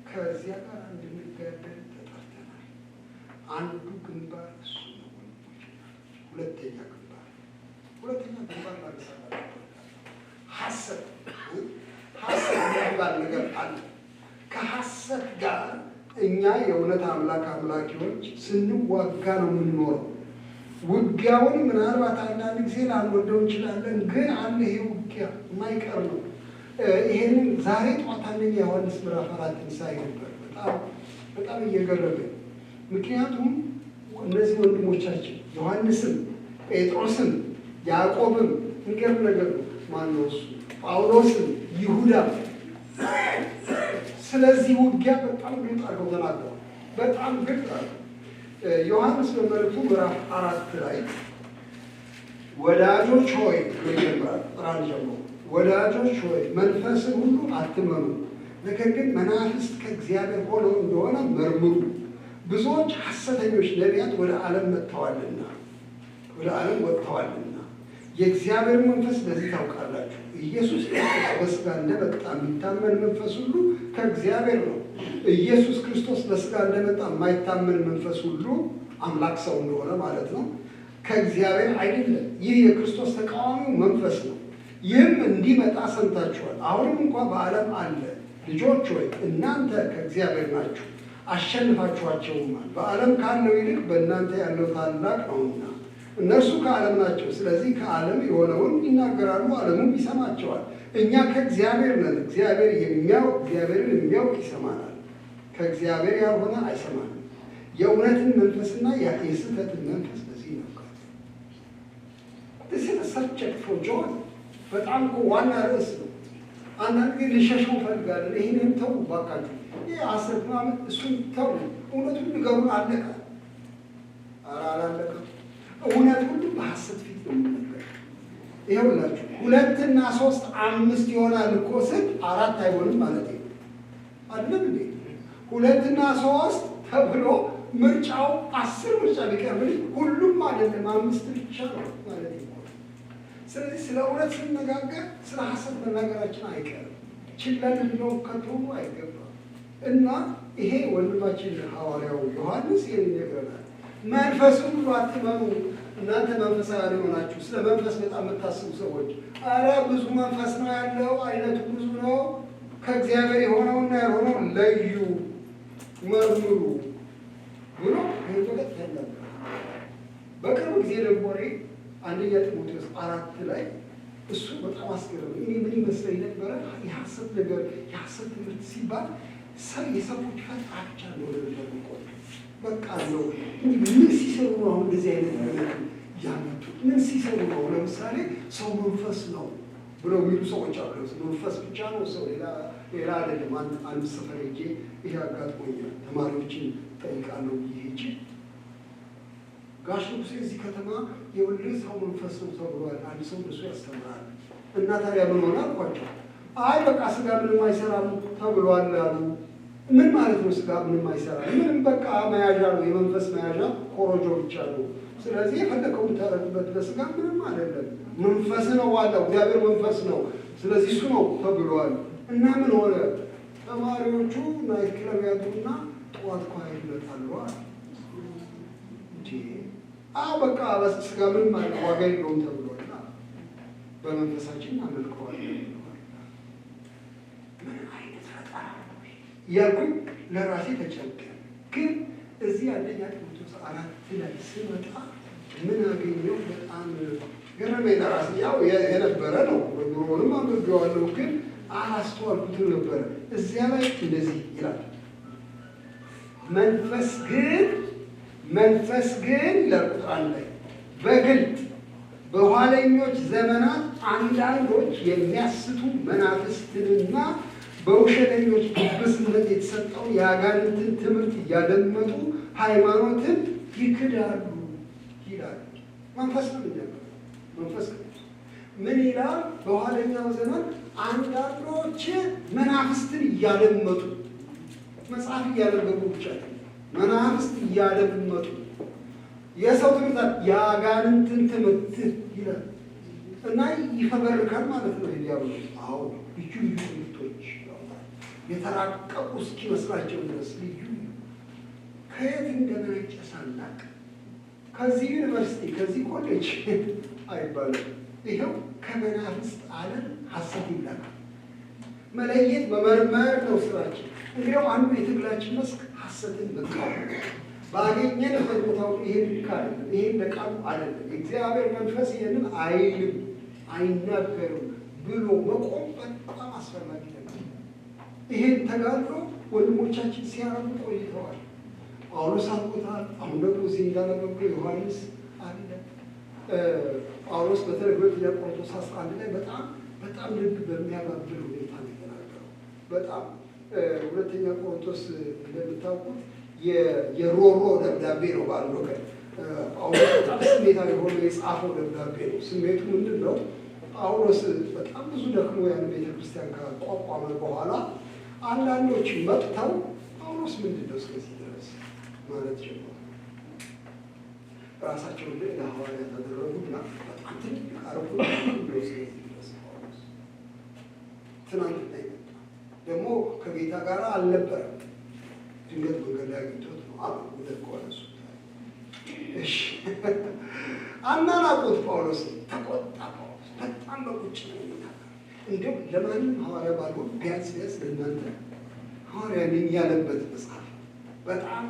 Speaker 1: ከዚያ ጋር እንድንጋደል ተጠርተናል። አንዱ ግንባር እሱ ነው ወንድሞች። ሁለተኛ ግንባር ላነሳላችሁ ሐሰት የሚባል ነገር አለ። ከሐሰት ጋር እኛ የእውነት አምላኪዎች ስንዋጋ ነው የምንኖረው። ውጊያውን ምናልባት አንዳንድ ጊዜ ላንወደው እንችላለን፣ ግን አለ ይሄ ውጊያ የማይቀር ነው። ይሄንን ዛሬ ጠዋት አንደኛ ዮሐንስ ምዕራፍ 4 ሳይ ነበር በጣም እየገረመኝ። ምክንያቱም እነዚህ ወንድሞቻችን ዮሐንስም ጴጥሮስም ያዕቆብም የሚገርም ነገር ነው። ማነው እሱ ጳውሎስም ይሁዳ ስለዚህ ውጊያ በጣም ግልጽ አድርገው ተናግረዋል። በጣም ግልጽ አድርገው ዮሐንስ በመልእክቱ ምዕራፍ 4 ላይ ወዳጆች ሆይ ይጀምራል። ቁጥር ጀምሮ ወዳጆች ሆይ መንፈስን ሁሉ አትመኑ፣ ነገር ግን መናፍስት ከእግዚአብሔር ሆነው እንደሆነ መርምሩ። ብዙዎች ሐሰተኞች ነቢያት ወደ ዓለም መጥተዋልና የእግዚአብሔር መንፈስ በዚህ ታውቃላችሁ። ኢየሱስ ክርስቶስ በሥጋ እንደመጣ የሚታመን መንፈስ ሁሉ ከእግዚአብሔር ነው። ኢየሱስ ክርስቶስ በሥጋ እንደመጣ የማይታመን መንፈስ ሁሉ አምላክ ሰው እንደሆነ ማለት ነው፣ ከእግዚአብሔር አይደለም። ይህ የክርስቶስ ተቃዋሚው መንፈስ ነው። ይህም እንዲመጣ ሰምታችኋል። አሁንም እንኳ በዓለም አለ። ልጆች ሆይ እናንተ ከእግዚአብሔር ናችሁ፣ አሸንፋችኋቸውማል። በዓለም ካለው ይልቅ በእናንተ ያለው ታላቅ ነውና። እነርሱ ከዓለም ናቸው፣ ስለዚህ ከዓለም የሆነውን ይናገራሉ፣ ዓለሙም ይሰማቸዋል። እኛ ከእግዚአብሔር ነን። እግዚአብሔርን የሚያውቅ ይሰማናል፣ ከእግዚአብሔር ያልሆነ አይሰማንም። የእውነትን መንፈስና የስህተትን መንፈስ በዚህ ነው። ሰብጀክት ፎር ጆን በጣም እኮ ዋና ርዕስ ነው። አንዳንድ ጊዜ ልሸሸው ፈልጋለን። ይህንን ተው ባካችሁ፣ ይህ ሐሰት ምናምን እሱን ተው፣ እውነቱን ንገሩን። አለቀ። ኧረ አላለቀም። እውነት ሁሉ በሐሰት ፊት ነው የሚነገር። ይኸውላችሁ 2 እና 3 5 ይሆናል እኮ ስል 4 አይሆንም ማለት ነው አይደለም እንዴ? 2 እና 3 ተብሎ ምርጫው 10 ምርጫ ቢቀርብልኝ ሁሉም አይደለም 5 ብቻ ነው ማለት ነው። ስለዚህ ስለ እውነት ስንነጋገር ስለ ሐሰት መናገራችን አይቀርም። ችለን ልንለው ከቶኑ አይገባም። እና ይሄ ወንድማችን ሐዋርያው ዮሐንስ ይህን ይነግረናል። መንፈሱን ሁሉ አትመኑ፣ እናንተ መንፈሳውያን የሆናችሁ ስለ መንፈስ በጣም የምታስቡ ሰዎች፣ ኧረ ብዙ መንፈስ ነው ያለው፣ አይነቱ ብዙ ነው። ከእግዚአብሔር የሆነውና ያልሆነው ለዩ፣ መርምሩ ብሎ ይህ ወቀት ያለ። በቅርብ ጊዜ ደግሞ አንደኛ ጢሞቴዎስ 4 ላይ እሱ በጣም አስገረመኝ። እኔ ምን ይመስለኝ ነበረ የሐሰት ነገር የሐሰት ትምህርት ሲባል የሰዎች ፈጣቻ ነው ለሚቆጥ በቃ ነው። ምን ሲሰሩ ነው አሁን እንደዚህ አይነት ነገር ያመጡት? ምን ሲሰሩ ነው? ለምሳሌ ሰው መንፈስ ነው ብለው የሚሉ ሰዎች አሉ። መንፈስ ብቻ ነው ሰው ሌላ አይደለም። አንድ ሰፈር ሄጄ ይሄ አጋጥሞኛል። ተማሪዎችን ጠይቃለሁ ሄጄ ጋሽ ንጉሴ እዚህ ከተማ የወልድ ሰው መንፈስ ነው ተብሏል። አንድ ሰው እሱ ያስተምራል እና ታዲያ ምን ሆነ አልኳቸው። አይ በቃ ስጋ ምንም አይሰራም ተብሏል አሉ። ምን ማለት ነው ስጋ ምንም አይሰራም? ምንም በቃ መያዣ ነው፣ የመንፈስ መያዣ ኮሮጆ ብቻ ነው። ስለዚህ የፈለከውን ታረግበት በስጋ ምንም አይደለም። መንፈስ ነው ዋናው፣ እግዚአብሔር መንፈስ ነው። ስለዚህ እሱ ነው ተብሏል። እና ምን ሆነ? ተማሪዎቹ ናይት ክለብ ያሉና ጠዋት ኳይ ይመጣሉ አሉ። በቃ በስጋ ምንም ዋጋ የለውም ተብሏልና በመንፈሳችን እናመልከዋለን። ምን አይነት ፈጠራ እያልኩኝ ለራሴ ተጨንቄ፣ ግን እዚህ አንደኛ ጢሞቴዎስ 4 ላይ ስመጣ ምን አገኘው? በጣም ገረመኝ ለራሴ። ያው የነበረ ነው፣ ኑሮንም አንብቤዋለሁ፣ ግን አላስተዋልኩትም ነበረ። እዚያ ላይ እንደዚህ ይላል፣ መንፈስ ግን ለቁጥር ላይ በግልጥ በኋለኞች ዘመናት አንዳንዶች የሚያስቱ መናፍስትንና በውሸተኞች ግብዝነት የተሰጠው የአጋንንትን ትምህርት እያደመጡ ሃይማኖትን ይክዳሉ ይላል። መንፈስ ነው የሚናገረው። መንፈስ ምን ይላል? በኋለኛው ዘመን አንዳንዶች መናፍስትን እያደመጡ፣ መጽሐፍ እያነበቡ ብቻ መናፍስት እያደመጡ የሰው ትምህርት የአጋንንትን ትምህርት ይላል እና ይፈበርካል ማለት ነው። ዲያብሎስ አዎ ልዩ ልዩ ትምህርቶች የተራቀቁ እስኪመስላቸው ድረስ ልዩ ከየት እንደመነጨ ሳናቅ ከዚህ ዩኒቨርሲቲ ከዚህ ኮሌጅ አይባልም። ይኸው ከመናፍስት ዓለም ሐሰት ይላካል። መለየት መመርመር ነው ስራችን። እንግዲያው አንዱ የትግላችን መስክ ሐሰትን መቃወም። ባገኘንበት ቦታው ይሄ ልክ አይደለም፣ ይሄ ለቃሉ አይደለም፣ የእግዚአብሔር መንፈስ ይሄንን አይልም አይናገርም ብሎ መቆም በጣም አስፈላጊ ነው። ይሄን ተጋድሎ ወንድሞቻችን ሲያረጉ ቆይተዋል። ጳውሎስ አልቆታል። አሁን ደግሞ እዚህ እንዳነበብኩ ዮሐንስ አለ። ጳውሎስ በተለይ ሁለተኛ ቆሮንቶስ 11 ላይ በጣም ልብ በሚያባብል ሁኔታ ነው የተናገረው። በጣም ሁለተኛ ቆሮንቶስ እንደምታውቁት የሮሮ ደብዳቤ ነው። ባለው ወገን ጳውሎስ በጣም ስሜታዊ ሆኖ የጻፈው ደብዳቤ ነው። ስሜቱ ምንድን ነው? ጳውሎስ በጣም ብዙ ደክሞ ያን ቤተክርስቲያን ካቋቋመ በኋላ አንዳንዶች መጥተው ጳውሎስ ምንድን ነው እስከዚህ ድረስ ማለት ጀመሩ። ራሳቸውን ለሐዋርያ ተደረጉና በጣም ትልቅ አረፉ። እስከዚህ ድረስ ጳውሎስ ትናንት ላይ መጣ። ደግሞ ከጌታ ጋር አልነበረም። ድንገት መንገድ ላይ አግኝቶት ነው አሉ ወደ ቆረሱ። እሺ አናናቁት። ጳውሎስ ተቆጣ። ጳውሎስ በጣም በቁጭ ነው የሚናገር። እንደው ለማንም ሐዋርያ ባልሆን ቢያንስ ለእናንተ ሐዋርያ ነኝ ያለበት መጽሐፍ በጣም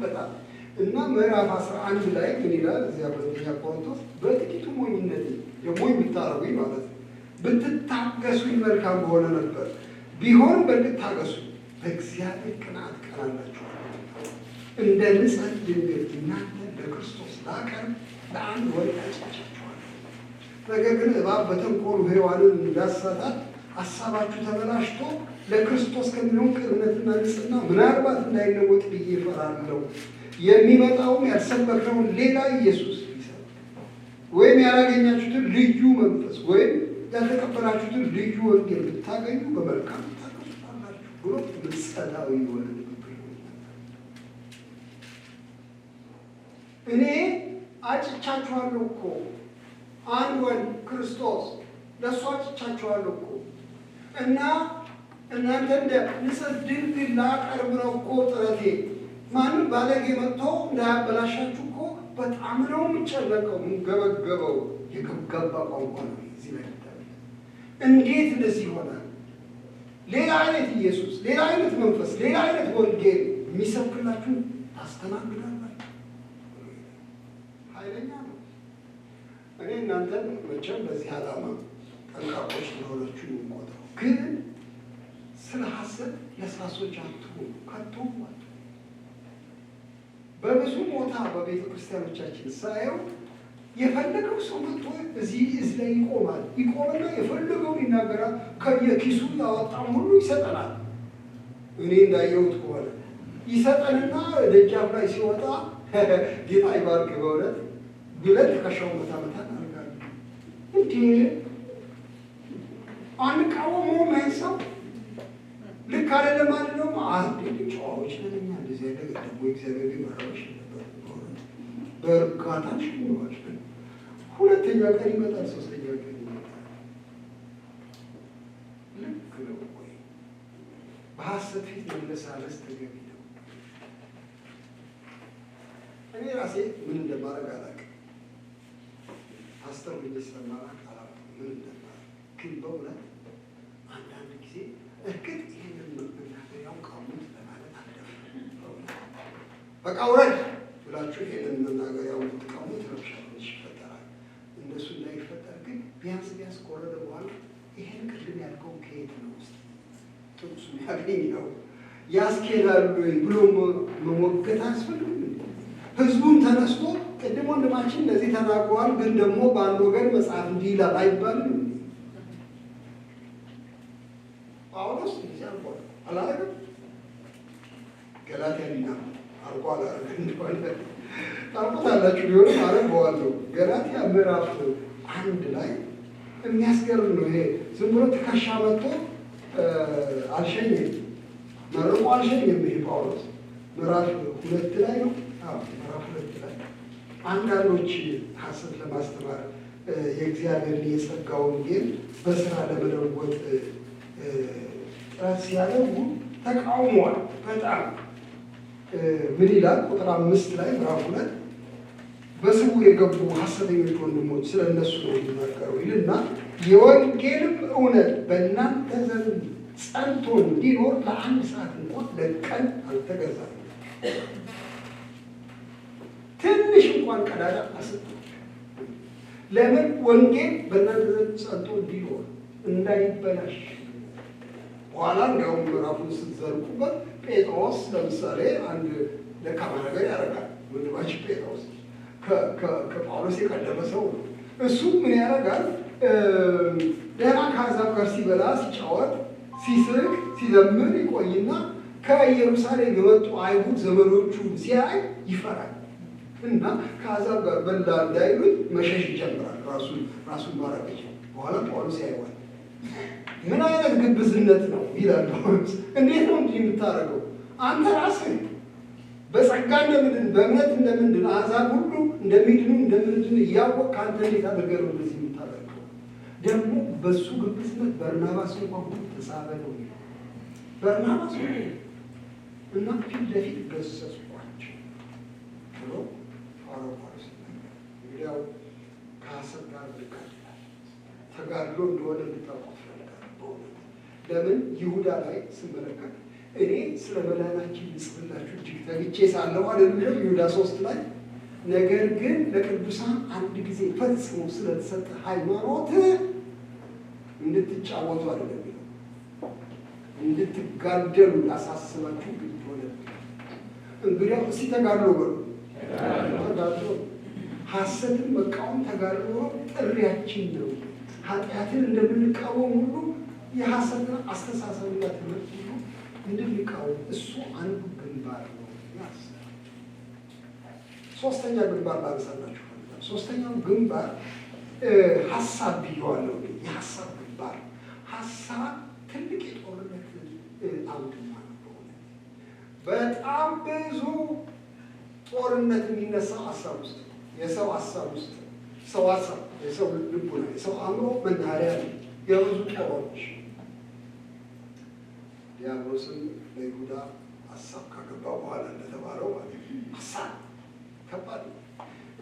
Speaker 1: እና ምዕራፍ 11 ላይ ምን ይላል? እዚያ በሁለተኛ ቆሮንቶስ በጥቂቱ ሞኝነት የሞኝ ብታረጉኝ ማለት ነው ብትታገሱኝ መልካም በሆነ ነበር። ቢሆን በእርግጥ ታገሱ፣ በእግዚአብሔር ቅንዓት ቀናላችሁ። እንደ ንጽሕት ድንግል እናንተ ለክርስቶስ ላቀርብ ለአንድ ወንድ አጭቻችኋለሁ። ነገር ግን እባብ በተንኮሉ ሔዋንን እንዳሳታት ሀሳባችሁ ተበላሽቶ ለክርስቶስ ከሚሆን ቅንነትና ንጽሕና ምናልባት እንዳይለወጥ ብዬ እፈራለሁ። የሚመጣውም ያልሰበክነውን ሌላ ኢየሱስ ሊሰጥ ወይም ያላገኛችሁትን ልዩ መንፈስ ወይም ያልተቀበላችሁትን ልዩ ወንጌል ብታገኙ በመልካም ታቀሱታላችሁ ብሎ ምጸታዊ የሆነ ንግግር ነው። እኔ አጭቻችኋለሁ እኮ አንድ ወንድ ክርስቶስ ለእሱ አጭቻችኋለሁ እኮ እና እናንተ እንደ ንጽሕት ድንግል ላቀርብ ነው እኮ ጥረቴ። ማንም ባለጌ መጥቶ እንዳያበላሻችሁ እኮ በጣም ነው የምጨነቀው፣ የምገበገበው። የገብጋባ ቋንቋ ነው እዚህ ላይ። እንዴት እንደዚህ ይሆናል? ሌላ አይነት ኢየሱስ፣ ሌላ አይነት መንፈስ፣ ሌላ አይነት ወንጌል የሚሰብክላችሁ ታስተናግዳላችሁ። ኃይለኛ ነው። እኔ እናንተን መቼም በዚህ ዓላማ ጠንቃቆች እንደሆናችሁ የምቆጥረው፣ ግን ስለ ሐሰት ለስላሶች አትሁኑ፣ ከቶም አትሁኑ። በብዙ ቦታ በቤተ ክርስቲያኖቻችን ሳየው የፈለገው ሰው መጥቶ እዚህ ላይ ይቆማል። ይቆምና የፈለገውን ይናገራል። ከየኪሱ ያወጣም ሁሉ ይሰጠናል። እኔ እንዳየሁት ከሆነ ይሰጠንና ደጃፍ ላይ ሲወጣ ጌታ ይባርክ በእውነት ብለን ትከሻው መታ እናደርጋለን። እንዴ አንቃወመውም? ይሄን ሰው ልክ አይደለም ማለት ነው። ጨዋዎች ነን እኛ። እንደዚህ አይነት ደግሞ እግዚአብሔር መራሽ በእርጋታ ሽዋች። ሁለተኛ ቀን ይመጣል፣ ሶስተኛ ቀን ይመጣል። ልክ ነው ወይ? በሐሰት ፊት መለሳለስ ተገቢ ነው። እኔ ራሴ ምን እንደማደርግ አላውቅም። ፓስተር ምን ይሰማራል አላውቅም ምን እንደማደርግ። ግን በእውነት አንዳንድ ጊዜ እርግጥ ይህንን መናገር ያውቃሉት ለማለት አልደፍርም። በቃ ውረድ ብላችሁ ይህንን መናገር ያውቃሉት ረብሻ ይፈጠራል። እንደሱ እንዳይፈጠር ግን ቢያንስ ከወረደ በኋላ ይሄን ቅድም ያልከው ከየት ነው ውስጥ ጥቅሱ ያገኝ ነው ያስኬዳሉ ብሎ መሞገት አያስፈልግም። ህዝቡን ተነስቶ ቅድም ወንድማችን እንደዚህ ተናግረዋል፣ ግን ደግሞ በአንድ ወገን መጽሐፍ እንዲህ ይላል አይባልም። ጳውሎስ እንደዚህ አልኳል አላረግም። ገላትያ ሊና አልኳ አላረግም እንደሆነ ታውቁታላችሁ። ቢሆንም አረገዋለሁ። ገላትያ ምዕራፍ 1 ላይ የሚያስገርም ነው። ይሄ ዝም ብሎ ትከሻ መጥቶ አልሸኝም መርቆ አልሸኝም። ይሄ ጳውሎስ ምዕራፍ 2 ላይ ነው። ምዕራፍ 2 ላይ አንዳንዶች ሐሰት ለማስተማር የእግዚአብሔርን የጸጋ ወንጌል በስራ ለመለወጥ ጥረት ሲያደርጉ ተቃውሟል። በጣም ምን ይላል? ቁጥር 5 ላይ ምዕራፍ 2 በስውር የገቡ ሐሰተኞች ወንድሞች ስለ እነሱ ነው የሚናገረው ይልና የወንጌልም እውነት በእናንተ ዘንድ ጸንቶ እንዲኖር ለአንድ ሰዓት እንኳን ለቀን አልተገዛም። ትንሽ እንኳን ቀዳዳ አልሰጠም። ለምን? ወንጌል በእናንተ ዘንድ ጸንቶ እንዲኖር እንዳይበላሽ። በኋላ እንዲያውም ምዕራፉን ስትዘርቁበት ጴጥሮስ ለምሳሌ አንድ ደካማ ነገር ያደርጋል። ወንድማችን ጴጥሮስ ከጳውሎስ የቀደመ ሰው ነው። እሱ ምን ያደርጋል? ደህና ከአሕዛብ ጋር ሲበላ ሲጫወት ሲስቅ ሲዘምር ይቆይና ከኢየሩሳሌም የመጡ አይሁድ ዘመዶቹ ሲያይ ይፈራል እና ከአሕዛብ ጋር በላ እንዳይሉት መሸሽ ይጀምራል። ራሱን ማረቀች። በኋላ ጳውሎስ ያይዋል። ምን አይነት ግብዝነት ነው ይላል ጳውሎስ። እንዴት ነው እንዲህ የምታደርገው? አንተ ራስህ በጸጋ እንደምንድን በእምነት እንደምንድን አሕዛብ ሁሉ እንደሚድኑ እንደምንድን እያወቅህ አንተ እንዴት አድርገህ ነው እንደዚህ የምታደርገው? ደግሞ በሱ ግብዝነት በርናባስ እንኳን ተሳበ ነው የሚለው። በርናባስ እና ፊት ለፊት ገሰጽኳቸው ብሎ ጳውሎስ እንግዲያው ከሐሰት ጋር ይጋድላል። ተጋድሎ እንደሆነ እንድታውቁት እፈልጋለሁ። ለምን ይሁዳ ላይ ስመለከት እኔ ስለ መዳናችን ልጽፍላችሁ እጅግ ተግቼ ሳለሁ አይደለም ይሁዳ 3 ላይ ነገር ግን ለቅዱሳን አንድ ጊዜ ፈጽሞ ስለተሰጠ ሃይማኖት እንድትጫወቱ አይደለም እንድትጋደሉ ያሳስባችሁ ግድ ሆነ። እንግዲያው እስቲ ተጋድሎ በሉ። ተጋድሎ ሐሰትን መቃወም ተጋድሎ ጥሪያችን ነው። ኃጢአትን እንደምንቃወም ሁሉ የሐሰትን አስተሳሰብና ትምህርት ሁሉ እንድንቃወም እሱ አንዱ ግንባር ነው። ሶስተኛ ግንባር ላነሳላችሁ። ሶስተኛው ግንባር ሀሳብ ብየዋለሁ። የሀሳብ ግንባር ሀሳብ ትልቅ የጦርነት አውድማ ነው። በጣም ብዙ ጦርነት የሚነሳው ሀሳብ ውስጥ የሰው ሀሳብ ውስጥ ሰው ሀሳብ የሰው ልቡና የሰው አእምሮ መናኸሪያ ነው የብዙ ጦሮች። ዲያብሎስም ለይሁዳ ሀሳብ ካገባ በኋላ እንደተባለው ማለት ሀሳብ ከባድ ነው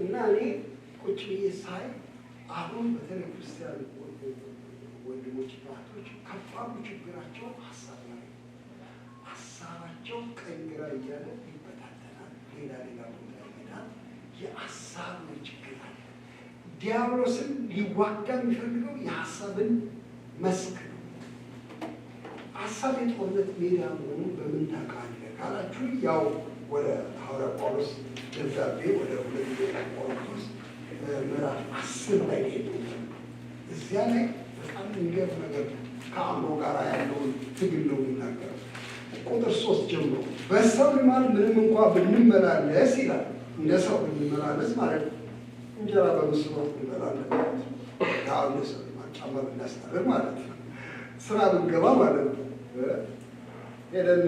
Speaker 1: እና እኔ ቁጭ ብዬ ሳይ አሁን በተለይ ክርስቲያን ወንድሞች ናቶች ከባዱ ችግራቸው ሀሳብ ላይ ሀሳባቸው ቀኝ ግራ እያለ ይበታተናል። ሌላ ቦታ ይሄዳል። የሀሳብ ችግር አለ። ዲያብሎስን ሊዋጋ የሚፈልገው የሀሳብን መስክ ነው። ሀሳብ የጦርነት ሜዳ መሆኑን በምን ታውቃለህ ካላችሁ ያው ወደ ሐዋርያ ጳውሎስ ደብዳቤ ወደ ሁለተኛ ቆሮንቶስ ምዕራፍ 10 ላይ ሄዱ። እዚያ ላይ በጣም የሚገርም ነገር ከአእምሮ ጋር ያለውን ትግል ነው የሚናገረው። ቁጥር 3 ጀምሮ በሰው ልማድ ምንም እንኳ ብንመላለስ ይላል። እንደ ሰው ብንመላለስ ማለት ነው። እንጀራ በምስር ወጥ እንበላለን ማለት ነው። ያው እንደ ሰው ልማድ ጫማ ብናስታርቅ ማለት ነው። ስራ ብንገባ ማለት ነው። ሄደን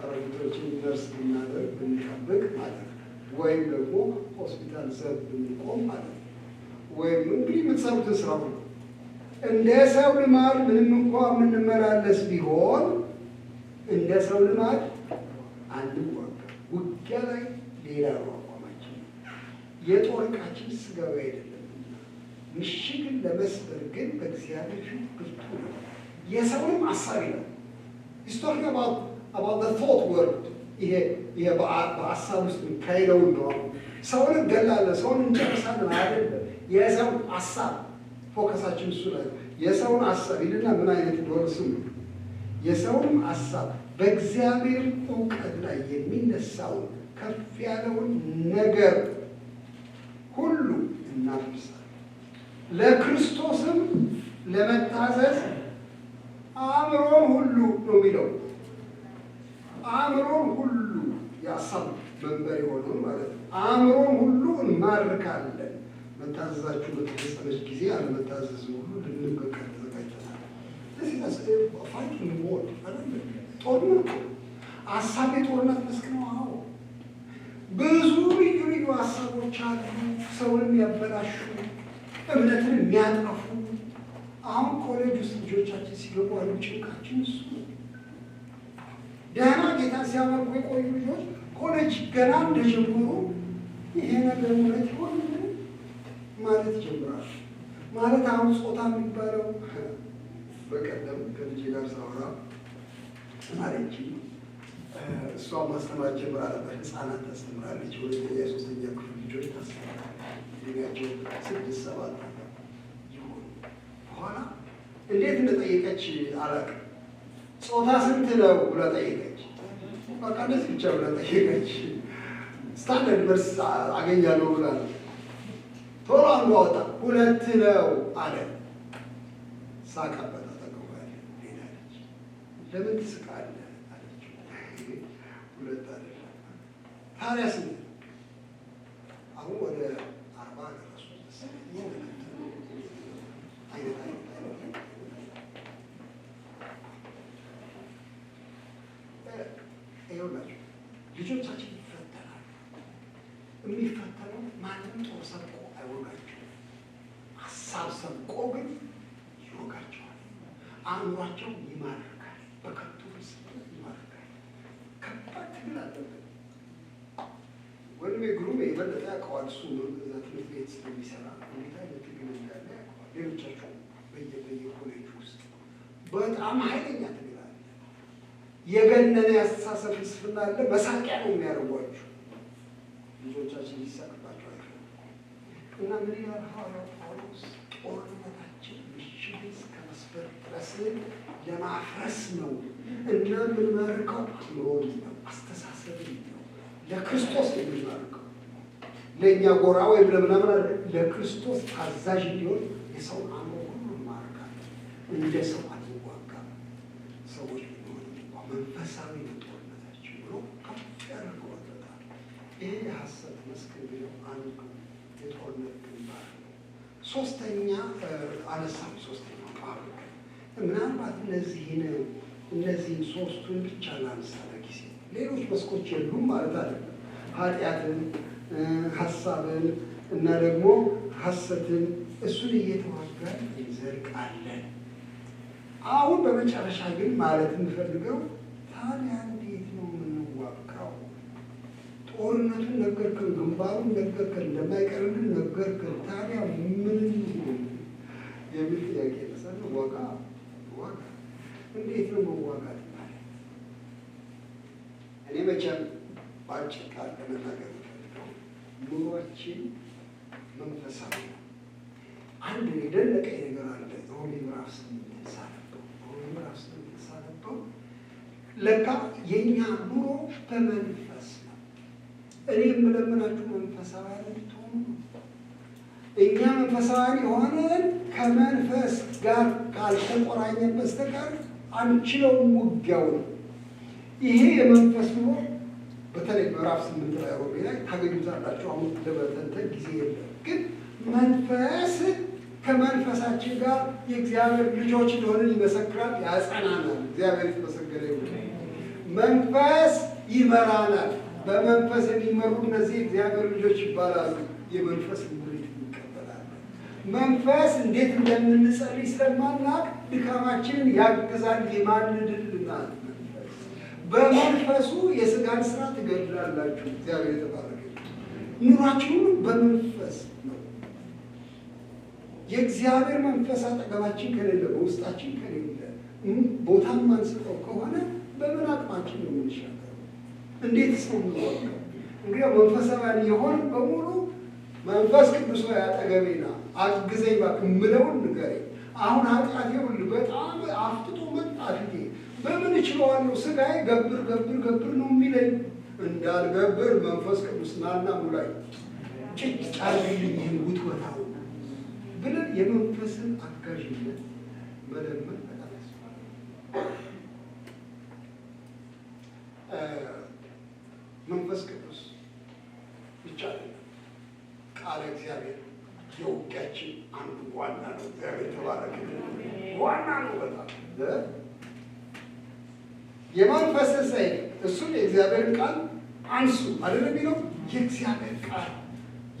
Speaker 1: አሮጊቶችን ነርስ ብናደርግ ብንጠብቅ ማለት ነው። ወይም ደግሞ ሆስፒታል ዘብ ብንቆም ማለት ነው። ወይም እንግዲህ የምትሰሩትን ስራ ሁሉ እንደ ሰው ልማድ ምንም እንኳ የምንመላለስ ቢሆን እንደ ሰው ልማድ አንዋጋ። ውጊያ ላይ ሌላ ነው አቋማችን። የጦር ዕቃችን ስጋዊ አይደለም። ምሽግን ለመስበር ግን በእግዚአብሔር ፊት ብርቱ ነው። የሰውንም አሳቢ ነው። ሂስቶሪ about the thought world ይሄ በሀሳብ ውስጥ የሚካሄደውን ነው። ሰውን እንገላለን፣ ሰውን እንጨርሳለን አይደለም። የሰው ሀሳብ ፎከሳችን እሱ ላይ የሰውን ሀሳብ ይልና ምን አይነት እንደሆነ ስሙ። የሰውን ሀሳብ በእግዚአብሔር እውቀት ላይ የሚነሳውን ከፍ ያለውን ነገር ሁሉ እናፈርሳለን። ለክርስቶስም ለመታዘዝ አእምሮን ሁሉ ነው የሚለው። አእምሮን ሁሉ የሀሳብ መንበር የሆነውን ማለት ነው። አእምሮን ሁሉ እንማርካለን። መታዘዛችሁ በተፈጸመች ጊዜ አለመታዘዝ ሁሉ ልንበቀል ተዘጋጅተናል። ፋይቲንግ ሞድ ጦርነት ሀሳብ የጦርነት መስክ ነው። አዎ ብዙ ልዩ ልዩ ሀሳቦች አሉ፣ ሰውን የሚያበላሹ እምነትን የሚያጠፉ። አሁን ኮሌጅ ውስጥ ልጆቻችን ሲገቡ አሉ ጭንቃችን እሱ ነው። ደህና ጌታ ሲያመልኩ የቆዩ ልጆች ኮሌጅ ገና እንደጀመሩ ይሄ ነገር እውነት ይሆን ማለት ይጀምራሉ። ማለት አሁን ጾታ የሚባለው በቀደም ከልጄ ጋር ሳወራ ማለች እሷ ማስተማር ጀምራ ነበር። ህፃናት ታስተምራለች። ሁለተኛ የሶስተኛ ክፍል ልጆች ታስተምራለች። እድሜያቸው 6 7 ይሆኑ። በኋላ እንዴት እንደጠየቀች አላውቅም። ጾታ ስንት ነው ብላ ጠየቀች። በቃ እንደዚህ ብቻ ብላ ጠየቀች። ስታንዳርድ መልስ አገኛለሁ ብላ ነው። ቶሎ አንዱ አወጣ 2 ነው አለ። ሳቀበት። አጠገባለ ሄዳለች። ለምን ትስቃለህ አለችው። 2 አይደለም ታዲያ ስንት? አሁን ወደ 40 ደረሱ። ይኸውላችሁ ልጆቻችን ይፈተናሉ። የሚፈተነው ማንም ጦር ሰብቆ አይወጋቸውም። ሀሳብ ሰብቆ ግን ይወጋቸዋል። አእምሯቸው ይማርካል። በከንቱ ፍልስፍና ይማርካል። ከባድ ትግል አለብን። ወንድሜ ግሩም የበለጠ ያውቀዋል። እሱ እዛ ትምህርት ቤት ስለሚሰራ ሁኔታ ትግል እንዳለ ያውቀዋል። ሌሎቻቸው በየኮሌጁ ውስጥ በጣም ኃይለኛ ትግል አለ። የገነነ ያስተሳሰብ ፍልስፍና አለ። መሳቂያ ነው የሚያደርጓቸው። ልጆቻችን ሊሳቅባቸው አይፈልጉም። እና ምን ያህል ሐዋርያው ጳውሎስ ጦርነታችን ምሽግን እስከ መስበር ድረስ ለማፍረስ ነው እና የምንመርቀው አእምሮን ነው፣ አስተሳሰብን ነው፣ ለክርስቶስ የሚማርከው ለእኛ ጎራ ወይም ለምናምን ለክርስቶስ ታዛዥ እንዲሆን የሰው አእምሮ ሁሉ ማርካል። እንደ ሰው አንዋጋም። ሰዎች ቢሆኑ መንፈሳዊ ጦርነታችን ብሎ ከፍ ያደርገዋል። ይሄ የሐሰት መስክ የሚለው አንዱ የጦርነት ግንባር ነው። ሶስተኛ አነሳም ሶስተኛው ቃሉ ምናልባት እነዚህን ሶስቱን ብቻ ላንሳ ለጊዜ። ሌሎች መስኮች የሉም ማለት አይደለም። ኃጢአትን፣ ሀሳብን እና ደግሞ ሐሰትን እሱን እየተዋጋን እንዘልቃለን። አሁን በመጨረሻ ግን ማለት የምፈልገው ታዲያ እንዴት ነው የምንዋጋው? ጦርነቱን ነገርከን፣ ግንባሩን ነገርከን፣ እንደማይቀርልን ነገርከን። ታዲያ ምን የሚል ጥያቄ ይነሳል። ዋጋ እንዴት ነው መዋጋት ማለት? እኔ መቼም በአጭር ቃል ለመናገር የምፈልገው ኑሯችን መንፈሳዊ ነው። አንድ የደነቀኝ ነገር አለ። ሮሜ ምዕራፍ 8 ሳነበው ለካ የእኛ ኑሮ በመንፈስ ነው። እኔ የምለምናችሁ መንፈሳውያን እንድትሆኑ ነው። እኛ መንፈሳውያን የሆነን ከመንፈስ ጋር ካልተቆራኘን በስተቀር አንችለውም። ውጊያው ነው ይሄ የመንፈስ ኑሮ። በተለይ ምዕራፍ 8 ላይ ሮሜ ላይ ታገኙታላችሁ። አሁን ለመተንተን ጊዜ የለም። ግን መንፈስ ከመንፈሳችን ጋር የእግዚአብሔር ልጆች እንደሆንን ይመሰክራል፣ ያጸናናል። እግዚአብሔር የተመሰገነ ይሁን። መንፈስ ይመራናል። በመንፈስ የሚመሩ እነዚህ እግዚአብሔር ልጆች ይባላሉ። የመንፈስ ምሪት እንቀበላለን። መንፈስ እንዴት እንደምንጸልይ ስለማናውቅ ድካማችንን ያግዛል፣ ይማልድልናል። በመንፈሱ የስጋን ስራ ትገድላላችሁ። እግዚአብሔር የተባረከ ኑሯችሁን በመንፈስ ነው። የእግዚአብሔር መንፈስ አጠገባችን ከሌለ፣ በውስጣችን ከሌለ፣ ቦታም ማንስጠው ከሆነ በምን አቅማችን ነው የምንሻገረው? እንዴት ሰው ነው? እንግዲህ መንፈሳውያን የሆን በሙሉ መንፈስ ቅዱስ ሆይ አጠገቤና አግዘኝ እባክህ የምለውን ንገረኝ። አሁን ኃጢአቴ ሁሉ በጣም አፍጥጦ መጣ ፊቴ። በምን እችለዋለሁ? ስጋዬ ገብር ነው የሚለኝ። እንዳልገብር መንፈስ ቅዱስ ናና ሙላይ ጭጭ አርግልኝ ይህን ውትወታው ብለን የመንፈስን አጋዥነት መለመን በጣም ያስፈልጋል። መንፈስ ቅዱስ ብቻ ቃለ እግዚአብሔር የውጊያችን አንዱ ዋና ነው። እግዚአብሔር ተባረከ። ዋና ነው በጣም የመንፈስን ሰይፍ እሱም የእግዚአብሔርን ቃል አንሱ አይደለም የሚለው። የእግዚአብሔር ቃል